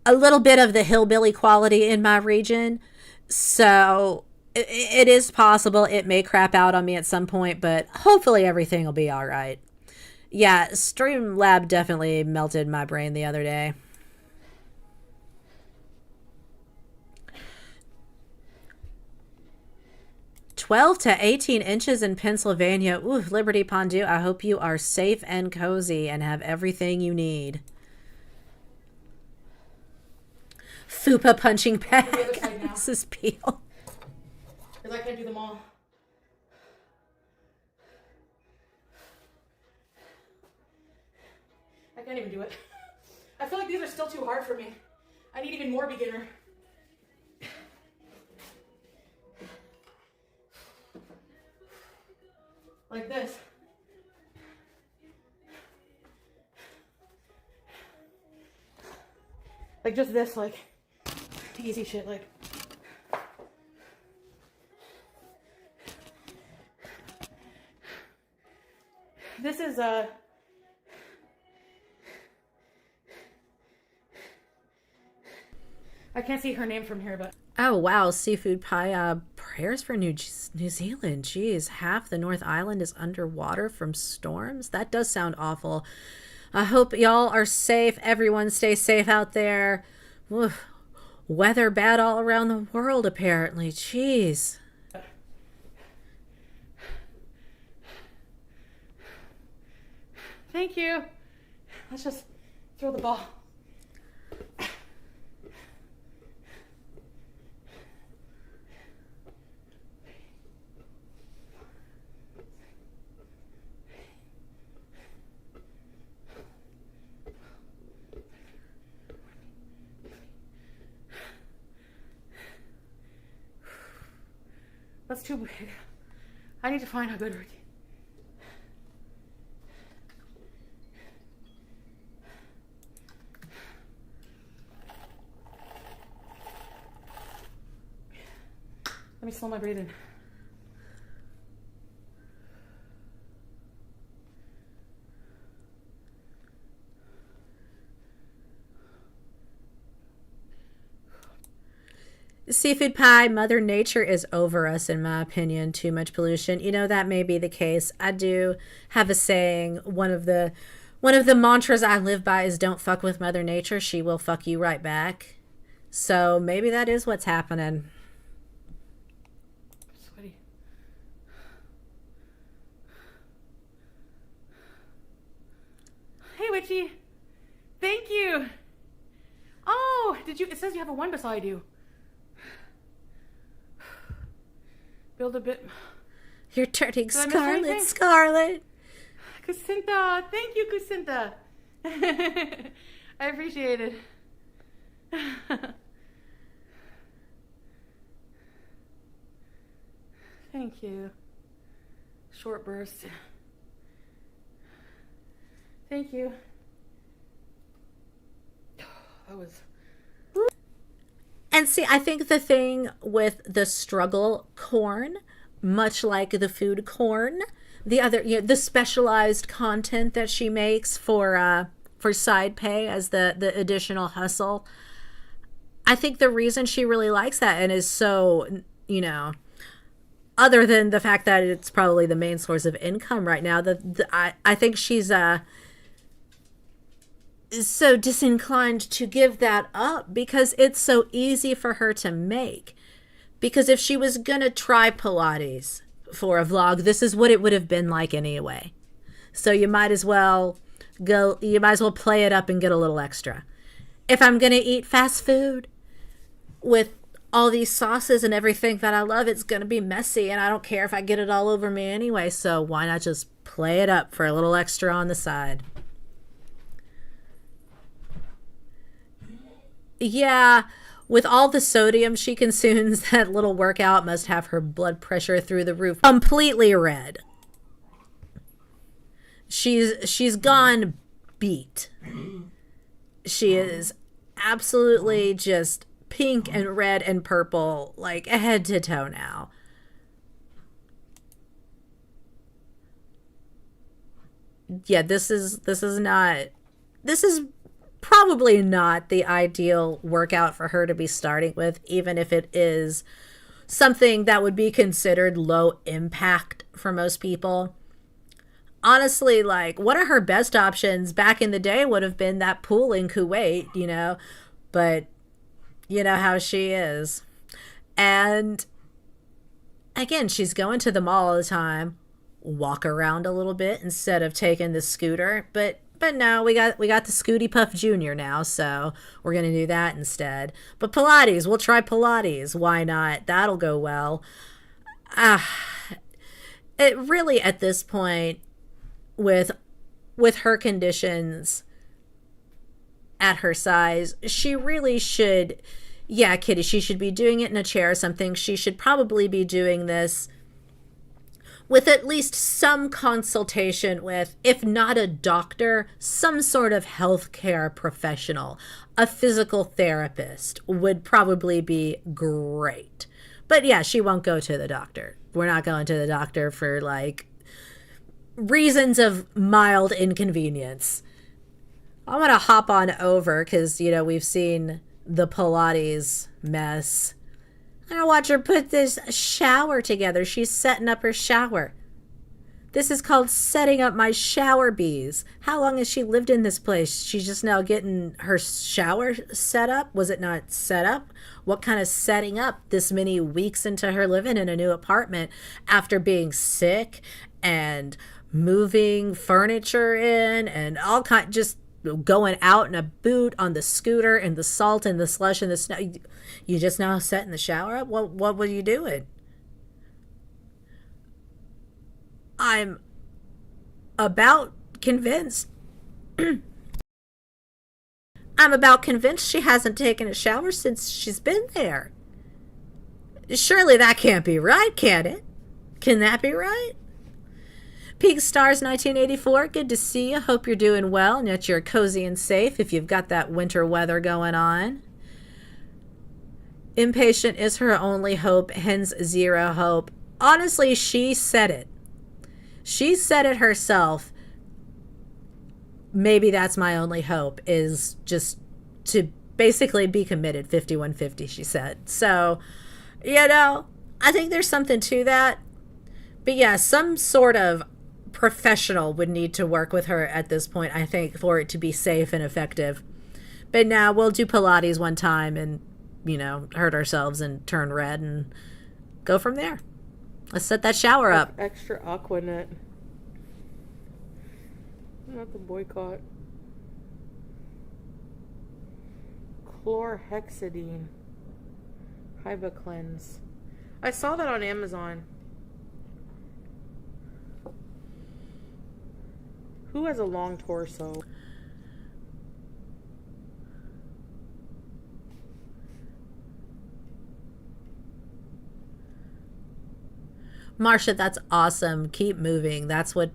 Speaker 1: little bit of the hillbilly quality in my region. So it is possible it may crap out on me at some point, but hopefully everything will be all right. Yeah, Streamlab definitely melted my brain the other day. 12 to 18 inches in Pennsylvania. Ooh, Liberty Pondu, I hope you are safe and cozy and have everything you need. Fupa punching bag. Mrs. Peel.
Speaker 2: Because I can't do them all. I can't even do it. I feel like these are still too hard for me. I need even more beginner. Like this. Like just this, like easy shit, like. This is I can't see her name from here, but.
Speaker 1: Oh, wow. Seafood pie prayers for New Zealand. Jeez, half the North Island is underwater from storms. That does sound awful. I hope y'all are safe. Everyone stay safe out there. Oof. Weather bad all around the world, apparently. Jeez.
Speaker 2: Thank you. Let's just throw the ball. That's too big. I need to find a good routine. Let me slow my breathing.
Speaker 1: Seafood pie, Mother Nature is over us, in my opinion. Too much pollution. You know, that may be the case. I do have a saying. One of the mantras I live by is don't fuck with Mother Nature. She will fuck you right back. So maybe that is what's happening.
Speaker 2: Sweaty. Hey, Witchy. Thank you. Oh, it says you have a one beside you. Build a bit.
Speaker 1: You're turning scarlet, Scarlet.
Speaker 2: Kusinta. Thank you, Kusinta. I appreciate it. Thank you. Short burst. Thank you. That was...
Speaker 1: And see, I think the thing with the struggle corn, much like the food corn, the other, the specialized content that she makes for side pay as the additional hustle, I think the reason she really likes that and is so, other than the fact that it's probably the main source of income right now, I think she's so disinclined to give that up because it's so easy for her to make. Because if she was gonna try Pilates for a vlog, this is what it would have been like anyway. So you might as well play it up and get a little extra. If I'm gonna eat fast food with all these sauces and everything that I love, it's gonna be messy and I don't care if I get it all over me anyway. So why not just play it up for a little extra on the side? Yeah, with all the sodium she consumes, that little workout must have her blood pressure through the roof. Completely red. She's gone beat. She is absolutely just pink and red and purple, like head to toe now. Yeah, this is probably not the ideal workout for her to be starting with, even if it is something that would be considered low impact for most people. Honestly, like, one of her best options back in the day would have been that pool in Kuwait, but you know how she is. And again, she's going to the mall all the time, walk around a little bit instead of taking the scooter, but no, we got the Scooty Puff Jr. now, so we're going to do that instead. But Pilates, we'll try Pilates. Why not? That'll go well. It really, at this point, with her conditions at her size, she really should, yeah, Kitty, she should be doing it in a chair or something. She should probably be doing this with at least some consultation with, if not a doctor, some sort of healthcare professional. A physical therapist would probably be great. But yeah, she won't go to the doctor. We're not going to the doctor for, like, reasons of mild inconvenience. I want to hop on over because, we've seen the Pilates mess. I don't watch her put this shower together. She's setting up her shower. This is called setting up my shower bees. How long has she lived in this place? She's just now getting her shower set up? Was it not set up? What kind of setting up this many weeks into her living in a new apartment after being sick and moving furniture in and all kind, just going out in a boot on the scooter and the salt and the slush and the snow? You just now setting the shower up? What were you doing? I'm about convinced. I'm about convinced she hasn't taken a shower since she's been there. Surely that can't be right, can it? Can that be right? Peak Stars 1984, good to see you. Hope you're doing well and that you're cozy and safe if you've got that winter weather going on. Impatient is her only hope, hence zero hope. Honestly, she said it. She said it herself. Maybe that's my only hope, is just to basically be committed 5150, she said. So, I think there's something to that. But yeah, some sort of professional would need to work with her at this point, I think, for it to be safe and effective. But now we'll do Pilates one time and, hurt ourselves and turn red and go from there. Let's set that shower up.
Speaker 2: Extra Aquanet. Not the boycott. Chlorhexidine. Hyba Cleanse. I saw that on Amazon. Who has a long torso?
Speaker 1: Marsha, that's awesome. Keep moving. That's what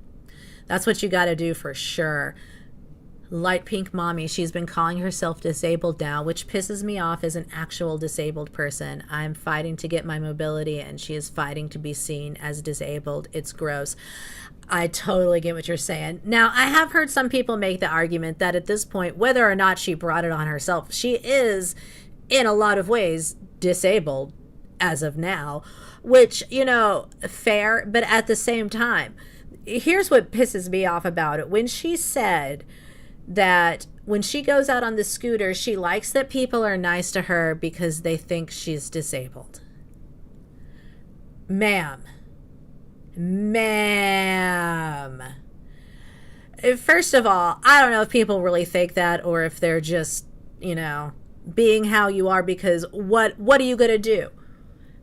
Speaker 1: you got to do for sure. Light Pink Mommy, she's been calling herself disabled now, which pisses me off as an actual disabled person. I'm fighting to get my mobility and she is fighting to be seen as disabled. It's gross. I totally get what you're saying. Now, I have heard some people make the argument that at this point, whether or not she brought it on herself, she is in a lot of ways disabled as of now, which, fair, but at the same time, here's what pisses me off about it. When she said that when she goes out on the scooter, she likes that people are nice to her because they think she's disabled. Ma'am. First of all, I don't know if people really think that or if they're just, being how you are, because what are you going to do?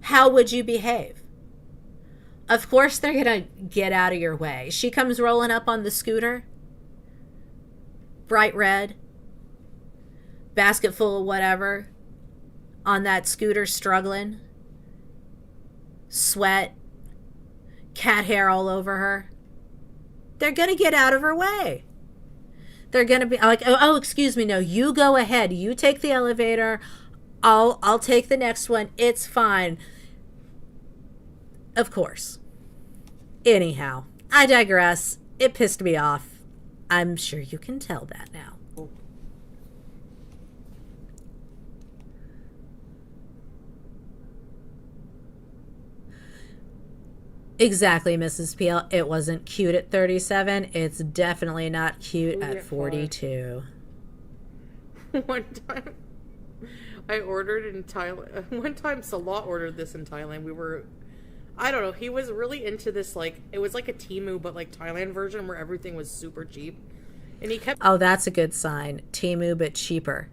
Speaker 1: How would you behave? Of course they're going to get out of your way. She comes rolling up on the scooter. Bright red. Basket full of whatever. On that scooter struggling. Sweat. Cat hair all over her. They're going to get out of her way. They're going to be like, oh, excuse me. No, you go ahead. You take the elevator. I'll take the next one. It's fine. Of course. Anyhow, I digress. It pissed me off. I'm sure you can tell that now. Exactly, Mrs. Peel. It wasn't cute at 37. It's definitely not cute at 42.
Speaker 2: One time I ordered in Thailand. One time Salah ordered this in Thailand. I don't know, he was really into this, it was like a Temu, but Thailand version where everything was super cheap. And he kept...
Speaker 1: Oh, that's a good sign. Temu, but cheaper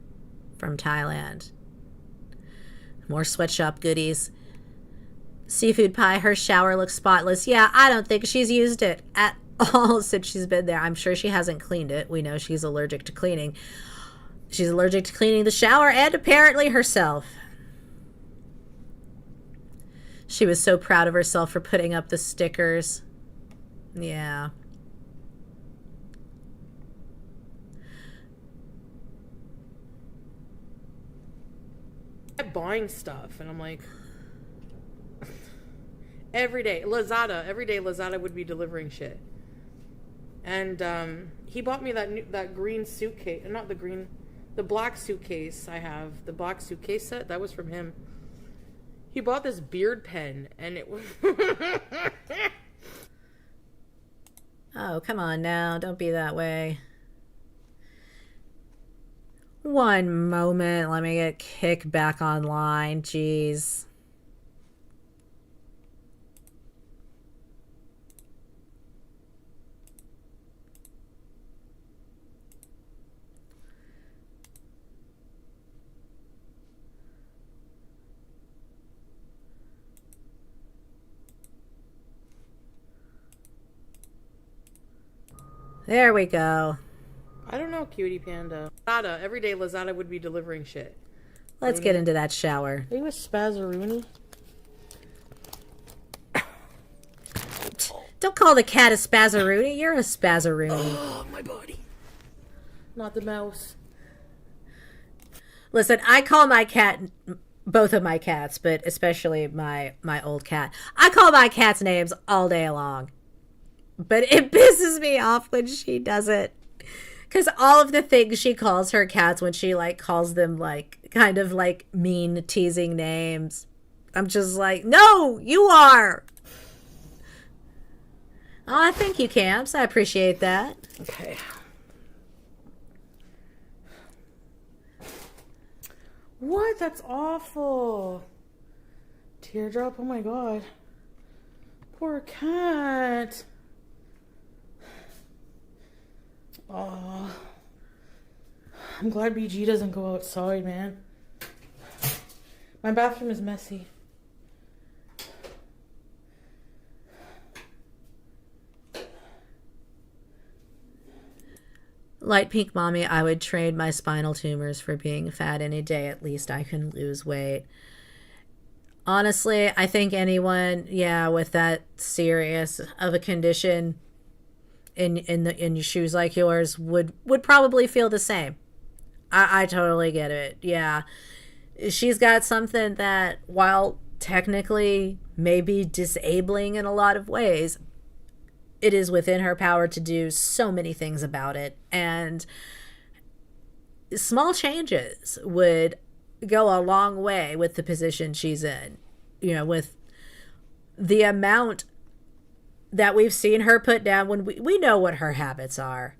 Speaker 1: from Thailand. More sweatshop goodies. Seafood pie, her shower looks spotless. Yeah, I don't think she's used it at all since she's been there. I'm sure she hasn't cleaned it. We know she's allergic to cleaning. She's allergic to cleaning the shower and apparently herself. She was so proud of herself for putting up the stickers. Yeah.
Speaker 2: I kept buying stuff, and I'm like... every day Lazada would be delivering shit. And he bought me that green suitcase, not the green, the black suitcase I have, the black suitcase set, that was from him. He bought this beard pen, and it was...
Speaker 1: Oh, come on now. Don't be that way. One moment. Let me get kicked back online. Jeez. There we go.
Speaker 2: I don't know, cutie panda. Lazada. Every day Lazada would be delivering shit.
Speaker 1: Let's get into that shower.
Speaker 2: Are you a spazzaroony?
Speaker 1: Don't call the cat a spazzaroony. You're a spazzaroony.
Speaker 2: Oh, my body. Not the mouse.
Speaker 1: Listen, I call my cat, both of my cats, but especially my old cat. I call my cats names all day long. But it pisses me off when she does it. Because all of the things she calls her cats when she, like, calls them, like, kind of, like, mean, teasing names. I'm just like, no, you are. Oh, thank you, Camps. I appreciate that.
Speaker 2: Okay. What? That's awful. Teardrop? Oh, my God. Poor cat. Oh, I'm glad BG doesn't go outside, man. My bathroom is messy.
Speaker 1: Light pink mommy, I would trade my spinal tumors for being fat any day. At least I can lose weight. Honestly, I think anyone, with that serious of a condition in shoes like yours would probably feel the same. I totally get it. Yeah. She's got something that, while technically may be disabling in a lot of ways, it is within her power to do so many things about it. And small changes would go a long way with the position she's in. You know, with the amount that we've seen her put down, when we know what her habits are.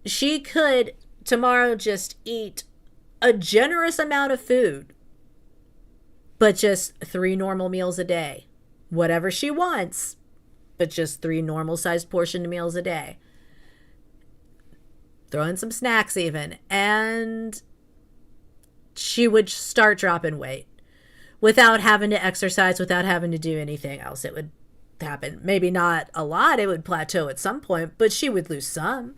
Speaker 1: She could tomorrow just eat a generous amount of food, but just 3 normal meals a day. Whatever she wants, but just 3 normal sized portion meals a day. Throw in some snacks even. And she would start dropping weight without having to exercise, without having to do anything else. It would happen. Maybe not a lot. It would plateau at some point, but she would lose some.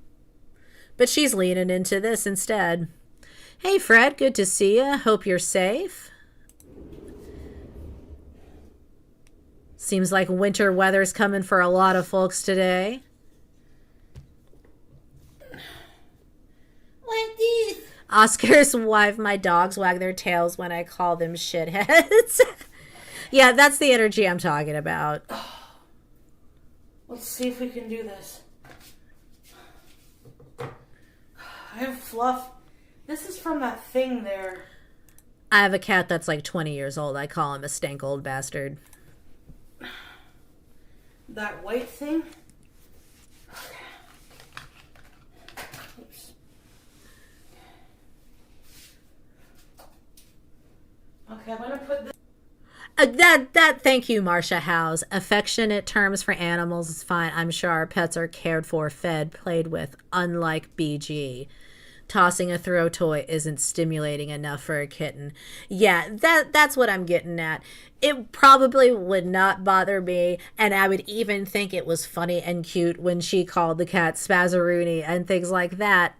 Speaker 1: But she's leaning into this instead. Hey, Fred. Good to see you. Hope you're safe. Seems like winter weather's coming for a lot of folks today.
Speaker 2: Like this.
Speaker 1: Oscar's wife, my dogs wag their tails when I call them shitheads. Yeah, that's the energy I'm talking about.
Speaker 2: Let's see if we can do this. I have fluff. This is from that thing there.
Speaker 1: I have a cat that's like 20 years old. I call him a stank old bastard.
Speaker 2: That white thing? Okay. Oops. Okay, I'm gonna put this.
Speaker 1: Thank you, Marcia Howes. Affectionate terms for animals is fine. I'm sure our pets are cared for, fed, played with, unlike BG. Tossing a throw toy isn't stimulating enough for a kitten. Yeah, that's what I'm getting at. It probably would not bother me, and I would even think it was funny and cute when she called the cat Spazzaroony and things like that,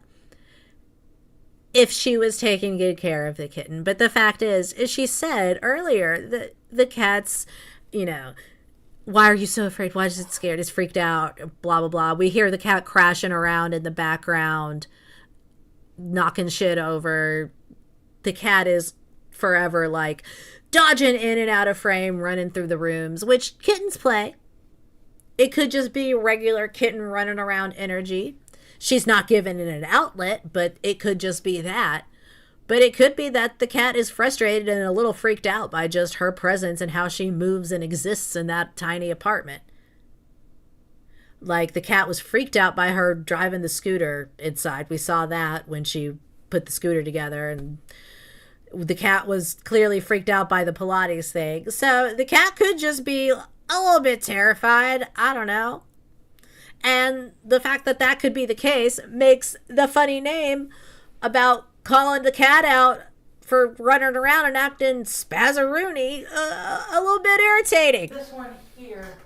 Speaker 1: if she was taking good care of the kitten. But the fact is, as she said earlier, the cat's, why are you so afraid? Why is it scared? It's freaked out, blah, blah, blah. We hear the cat crashing around in the background, knocking shit over. The cat is forever like dodging in and out of frame, running through the rooms, which kittens play. It could just be regular kitten running around energy. She's not giving it an outlet, but it could just be that. But it could be that the cat is frustrated and a little freaked out by just her presence and how she moves and exists in that tiny apartment. Like, the cat was freaked out by her driving the scooter inside. We saw that when she put the scooter together, and the cat was clearly freaked out by the Pilates thing. So the cat could just be a little bit terrified. I don't know. And the fact that that could be the case makes the funny name about calling the cat out for running around and acting spazzaroony a little bit irritating.
Speaker 2: This one here.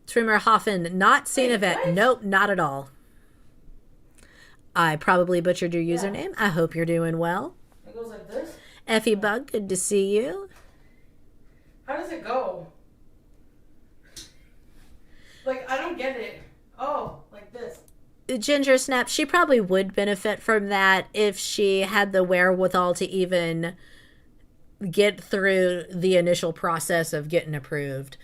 Speaker 1: Trimmerhoffen, not seen a vet. Nope, not at all. I probably butchered your username. I hope you're doing well.
Speaker 2: It goes like this?
Speaker 1: Effie Bug, good to see you.
Speaker 2: How does it go? Like, I don't get it. Oh, like this.
Speaker 1: Ginger Snap, she probably would benefit from that if she had the wherewithal to even get through the initial process of getting approved.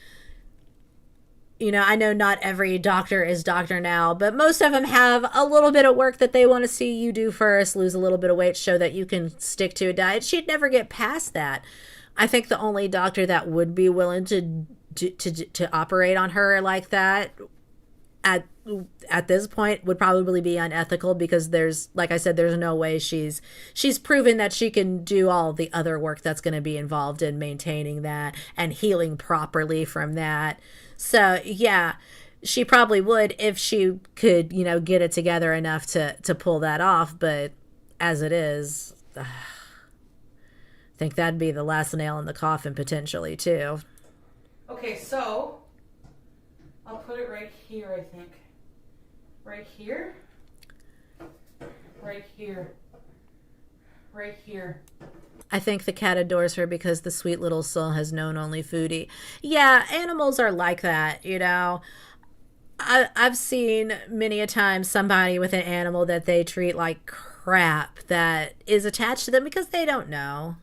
Speaker 1: You know, I know not every doctor is Dr. Now, but most of them have a little bit of work that they want to see you do first, lose a little bit of weight, show that you can stick to a diet. She'd never get past that. I think the only doctor that would be willing to operate on her like that at this point would probably be unethical, because there's, like I said, there's no way she's proven that she can do all the other work that's going to be involved in maintaining that and healing properly from that. So yeah, she probably would if she could, you know, get it together enough to pull that off. But as it is, I think that'd be the last nail in the coffin potentially too.
Speaker 2: Okay, so I'll put it right here, I think. Right here. Right here. Right here.
Speaker 1: I think the cat adores her because the sweet little soul has known only Foodie. Yeah, animals are like that, you know. I've seen many a time somebody with an animal that they treat like crap that is attached to them because they don't know.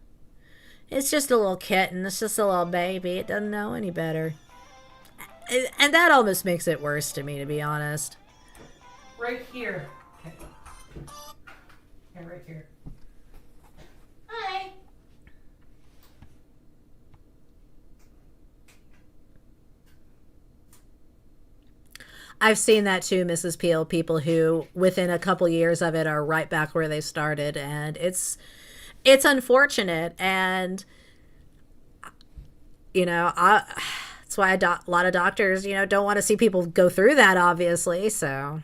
Speaker 1: It's just a little kitten. It's just a little baby. It doesn't know any better. And that almost makes it worse to me, to be honest.
Speaker 2: Right here. Okay. Yeah, right here. Hi.
Speaker 1: I've seen that too, Mrs. Peel. People who, within a couple years of it, are right back where they started, and it's unfortunate. And you know, that's why a lot of doctors, you know, don't want to see people go through that, obviously. So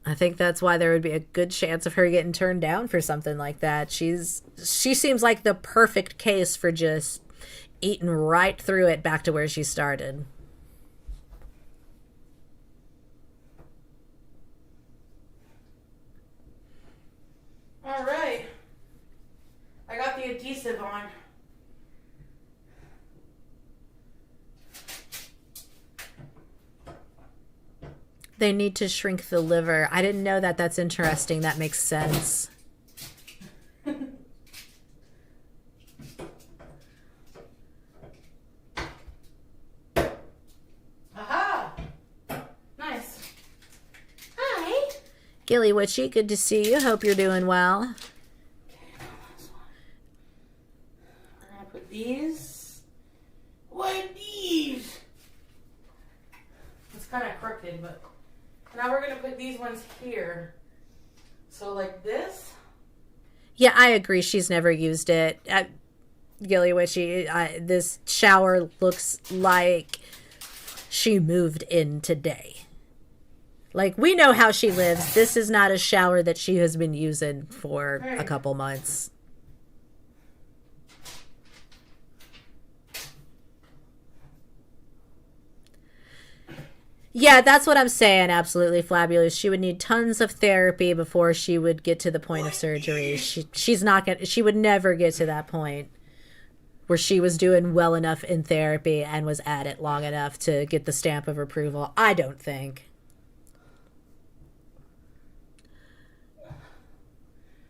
Speaker 1: I think that's why there would be a good chance of her getting turned down for something like that. She seems like the perfect case for just eating right through it back to where she started.
Speaker 2: All right. I got the adhesive on.
Speaker 1: They need to shrink the liver. I didn't know that. That's interesting. That makes sense.
Speaker 2: Aha! Nice. Hi.
Speaker 1: Gilly Witchy, good to see you. Hope you're doing well.
Speaker 2: Okay, now last one. I'm gonna put these. What are these? It's kind of crooked, but now we're gonna put these ones here. So like this.
Speaker 1: Yeah, I agree. She's never used it. Gilly Witchy, this shower looks like she moved in today. Like, we know how she lives. This is not a shower that she has been using for a couple months. Yeah, that's what I'm saying. Absolutely fabulous. She would need tons of therapy before she would get to the point of surgery. She's not gonna. She would never get to that point where she was doing well enough in therapy and was at it long enough to get the stamp of approval. I don't think.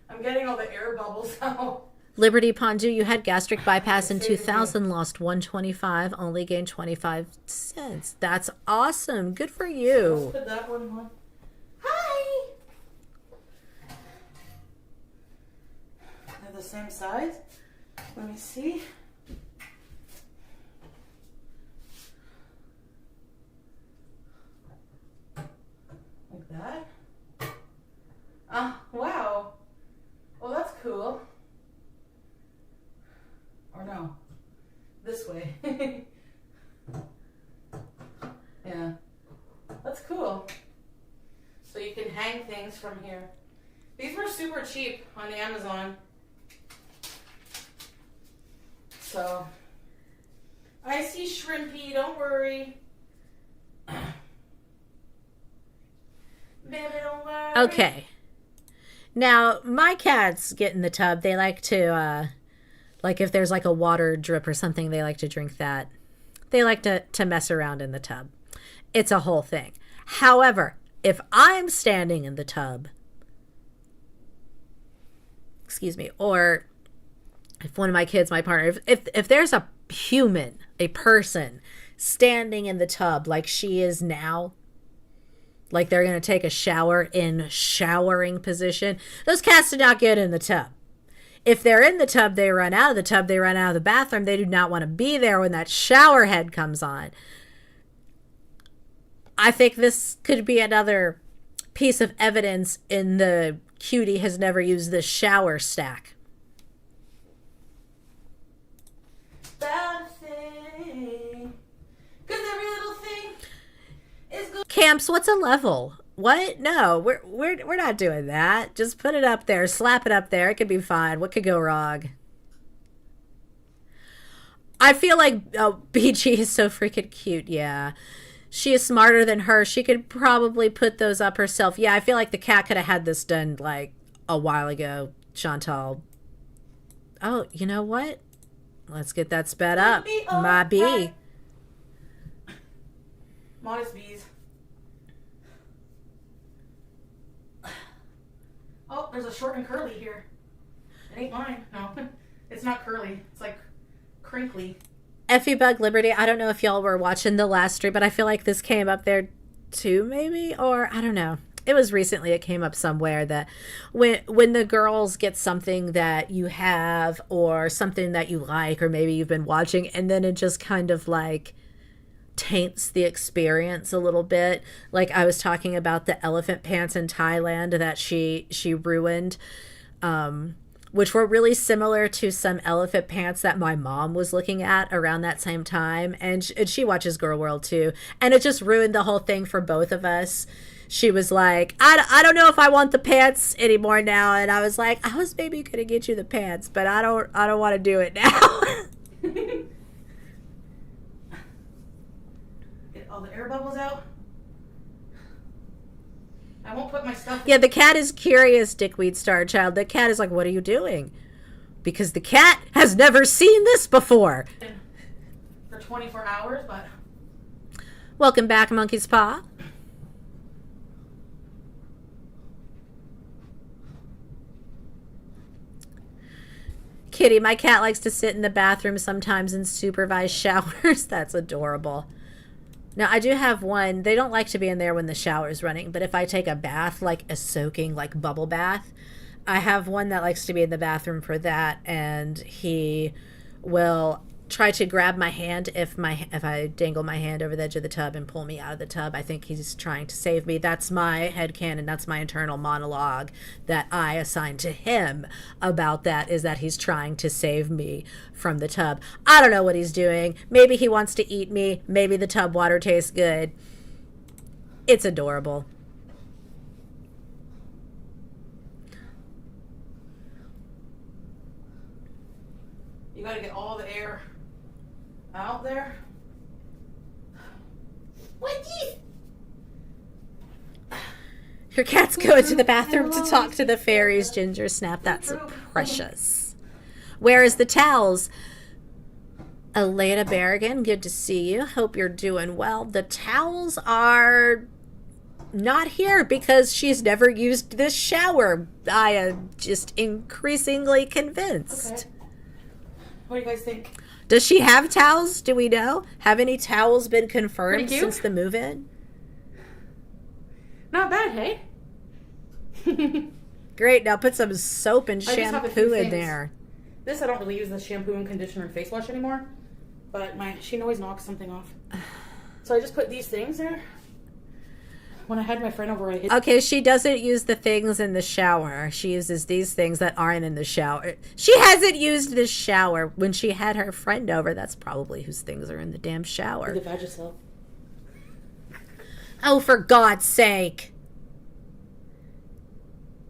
Speaker 2: I'm getting all the air bubbles out.
Speaker 1: Liberty Pondu, you had gastric bypass in 2000, lost 125, only gained 25 cents. That's awesome. Good for you.
Speaker 2: Put that one on. Hi. They're the same size. Let me see. Like that. Wow. Well, that's cool. Or no, this way. Yeah, that's cool. So you can hang things from here. These were super cheap on Amazon. So, I see Shrimpy, don't worry. Baby, don't worry.
Speaker 1: Okay. Now, my cats get in the tub. They like to, like if there's like a water drip or something, they like to drink that. They like to mess around in the tub. It's a whole thing. However, if I'm standing in the tub, excuse me, or if one of my kids, my partner, if there's a human, a person standing in the tub like she is now, like they're going to take a shower in showering position, those cats do not get in the tub. If they're in the tub, they run out of the tub, they run out of the bathroom. They do not want to be there when that shower head comes on. I think this could be another piece of evidence in the cutie has never used the shower stack.
Speaker 2: Bad thing. 'Cause every little thing is good.
Speaker 1: Camps, what's a level? What? No, we're not doing that. Just put it up there, slap it up there. It could be fine. What could go wrong? I feel like BG is so freaking cute. Yeah. She is smarter than her. She could probably put those up herself. Yeah, I feel like the cat could have had this done like a while ago, Chantal. Oh, you know what? Let's get that sped up. My bee.
Speaker 2: Modest bees. Oh, there's a short and curly here. It ain't mine. No, it's not curly. It's like crinkly.
Speaker 1: Effie Bug Liberty, I don't know if y'all were watching the last stream, but I feel like this came up there too, maybe? Or I don't know. It was recently, it came up somewhere that when the girls get something that you have or something that you like or maybe you've been watching and then it just kind of like taints the experience a little bit. Like I was talking about the elephant pants in Thailand that she ruined, which were really similar to some elephant pants that my mom was looking at around that same time. And she watches Girl World too. And it just ruined the whole thing for both of us. She was like, I don't know if I want the pants anymore now. And I was like, I was maybe going to get you the pants, but I don't want to do it now.
Speaker 2: Get all the air bubbles out. I won't put my stuff.
Speaker 1: Yeah, the cat is curious, Dickweed Star Child. The cat is like, what are you doing? Because the cat has never seen this before.
Speaker 2: For 24 hours, but.
Speaker 1: Welcome back, Monkey's Paw. Kitty, my cat likes to sit in the bathroom sometimes and supervise showers. That's adorable. Now, I do have one. They don't like to be in there when the shower is running, but if I take a bath, like a soaking, like bubble bath, I have one that likes to be in the bathroom for that, and he will try to grab my hand if I dangle my hand over the edge of the tub and pull me out of the tub. I think he's trying to save me. That's my headcanon. That's my internal monologue that I assign to him about that, is that he's trying to save me from the tub. I don't know what he's doing. Maybe he wants to eat me. Maybe the tub water tastes good. It's adorable.
Speaker 2: You gotta get all the air out there. What is?
Speaker 1: Your cat's going to the bathroom to talk to the fairies, Ginger Snap. That's precious. Where is the towels? Elena Berrigan, good to see you. Hope you're doing well. The towels are Not here because she's never used this shower. I am just increasingly convinced.
Speaker 2: Okay. What do you guys think?
Speaker 1: Does she have towels? Do we know? Have any towels been confirmed
Speaker 2: Pretty cute.
Speaker 1: since the move-in?
Speaker 2: Not bad, hey?
Speaker 1: Great. Now put some soap and
Speaker 2: I just have a few
Speaker 1: shampoo in
Speaker 2: things.
Speaker 1: there.
Speaker 2: This, I don't really use the shampoo and conditioner and face wash anymore. But she always knocks something off. So I just put these things there. When I had my friend over, I hid.
Speaker 1: Okay, she doesn't use the things in the shower. She uses these things that aren't in the shower. She hasn't used the shower. When she had her friend over, that's probably whose things are in the damn shower.
Speaker 2: The Vagisil.
Speaker 1: Oh, for God's sake.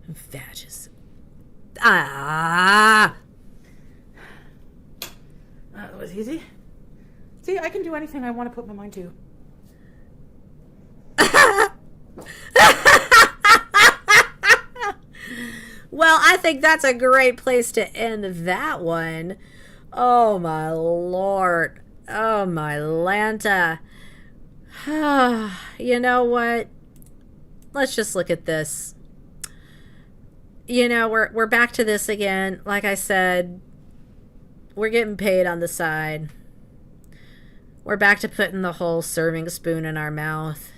Speaker 1: Vagisil. Ah.
Speaker 2: That was easy. See, I can do anything I want to put my mind to.
Speaker 1: Well, I think that's a great place to end that one. Oh, my Lord. Oh, my Lanta. You know what? Let's just look at this. You know, we're back to this again. Like I said, we're getting paid on the side. We're back to putting the whole serving spoon in our mouth.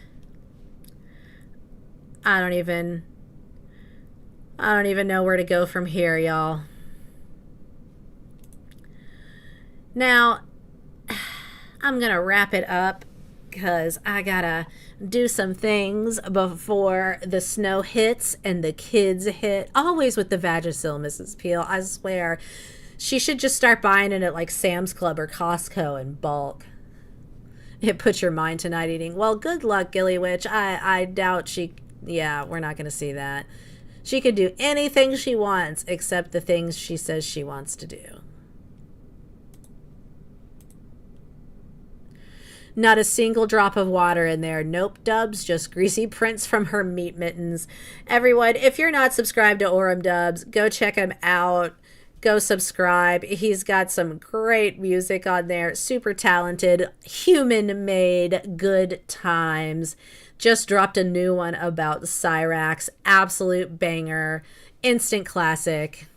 Speaker 1: I don't even know where to go from here, y'all. Now, I'm going to wrap it up because I got to do some things before the snow hits and the kids hit. Always with the Vagisil, Mrs. Peel. I swear. She should just start buying it at like Sam's Club or Costco in bulk. It puts your mind to night eating. Well, good luck, Gilly Witch. I doubt she... Yeah, we're not going to see that. She can do anything she wants except the things she says she wants to do. Not a single drop of water in there. Nope, Dubs, just greasy prints from her meat mittens. Everyone, if you're not subscribed to Orem Dubs, go check him out. Go subscribe. He's got some great music on there. Super talented, human-made, good times. Just dropped a new one about Cyrax. Absolute banger. Instant classic.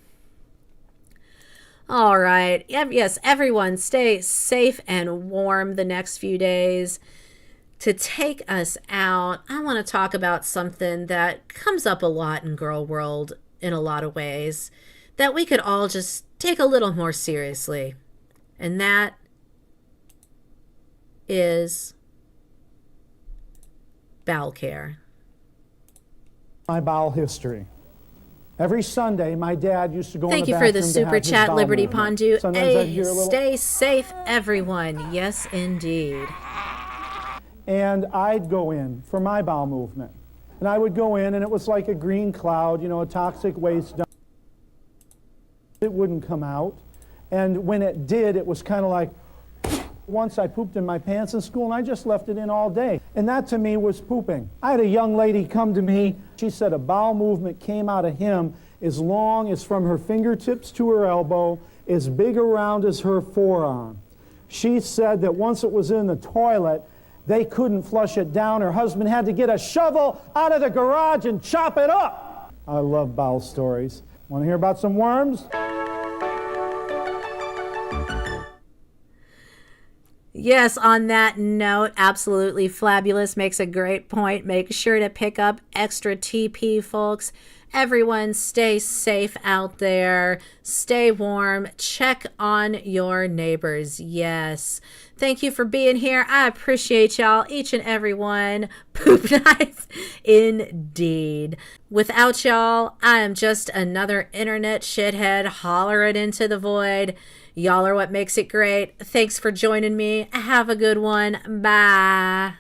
Speaker 1: All right. Yes, everyone stay safe and warm the next few days. To take us out, I want to talk about something that comes up a lot in Girl World in a lot of ways that we could all just take a little more seriously. And that is bowel care.
Speaker 3: My bowel history. Every Sunday, my dad used to go
Speaker 1: Thank
Speaker 3: in the
Speaker 1: you for the
Speaker 3: bathroom to
Speaker 1: super
Speaker 3: have his
Speaker 1: chat,
Speaker 3: bowel
Speaker 1: Liberty
Speaker 3: movement.
Speaker 1: Pondu.
Speaker 3: Sometimes I'd
Speaker 1: Hey,
Speaker 3: hear a little,
Speaker 1: stay safe, everyone. Yes, indeed.
Speaker 3: and I'd go in for my bowel movement. And I would go in, and it was like a green cloud, you know, a toxic waste dump. It wouldn't come out. And when it did, it was kind of like, once I pooped in my pants in school, and I just left it in all day. And that to me was pooping. I had a young lady come to me. She said a bowel movement came out of him as long as from her fingertips to her elbow, as big around as her forearm. She said that once it was in the toilet, they couldn't flush it down. Her husband had to get a shovel out of the garage and chop it up. I love bowel stories. Want to hear about some worms?
Speaker 1: Yes, on that note, absolutely fabulous. Makes a great point. Make sure to pick up extra TP, folks. Everyone stay safe out there. Stay warm. Check on your neighbors. Yes. Thank you for being here. I appreciate y'all, each and every one. Poop nights, indeed. Without y'all, I am just another internet shithead hollering into the void. Y'all are what makes it great. Thanks for joining me. Have a good one. Bye.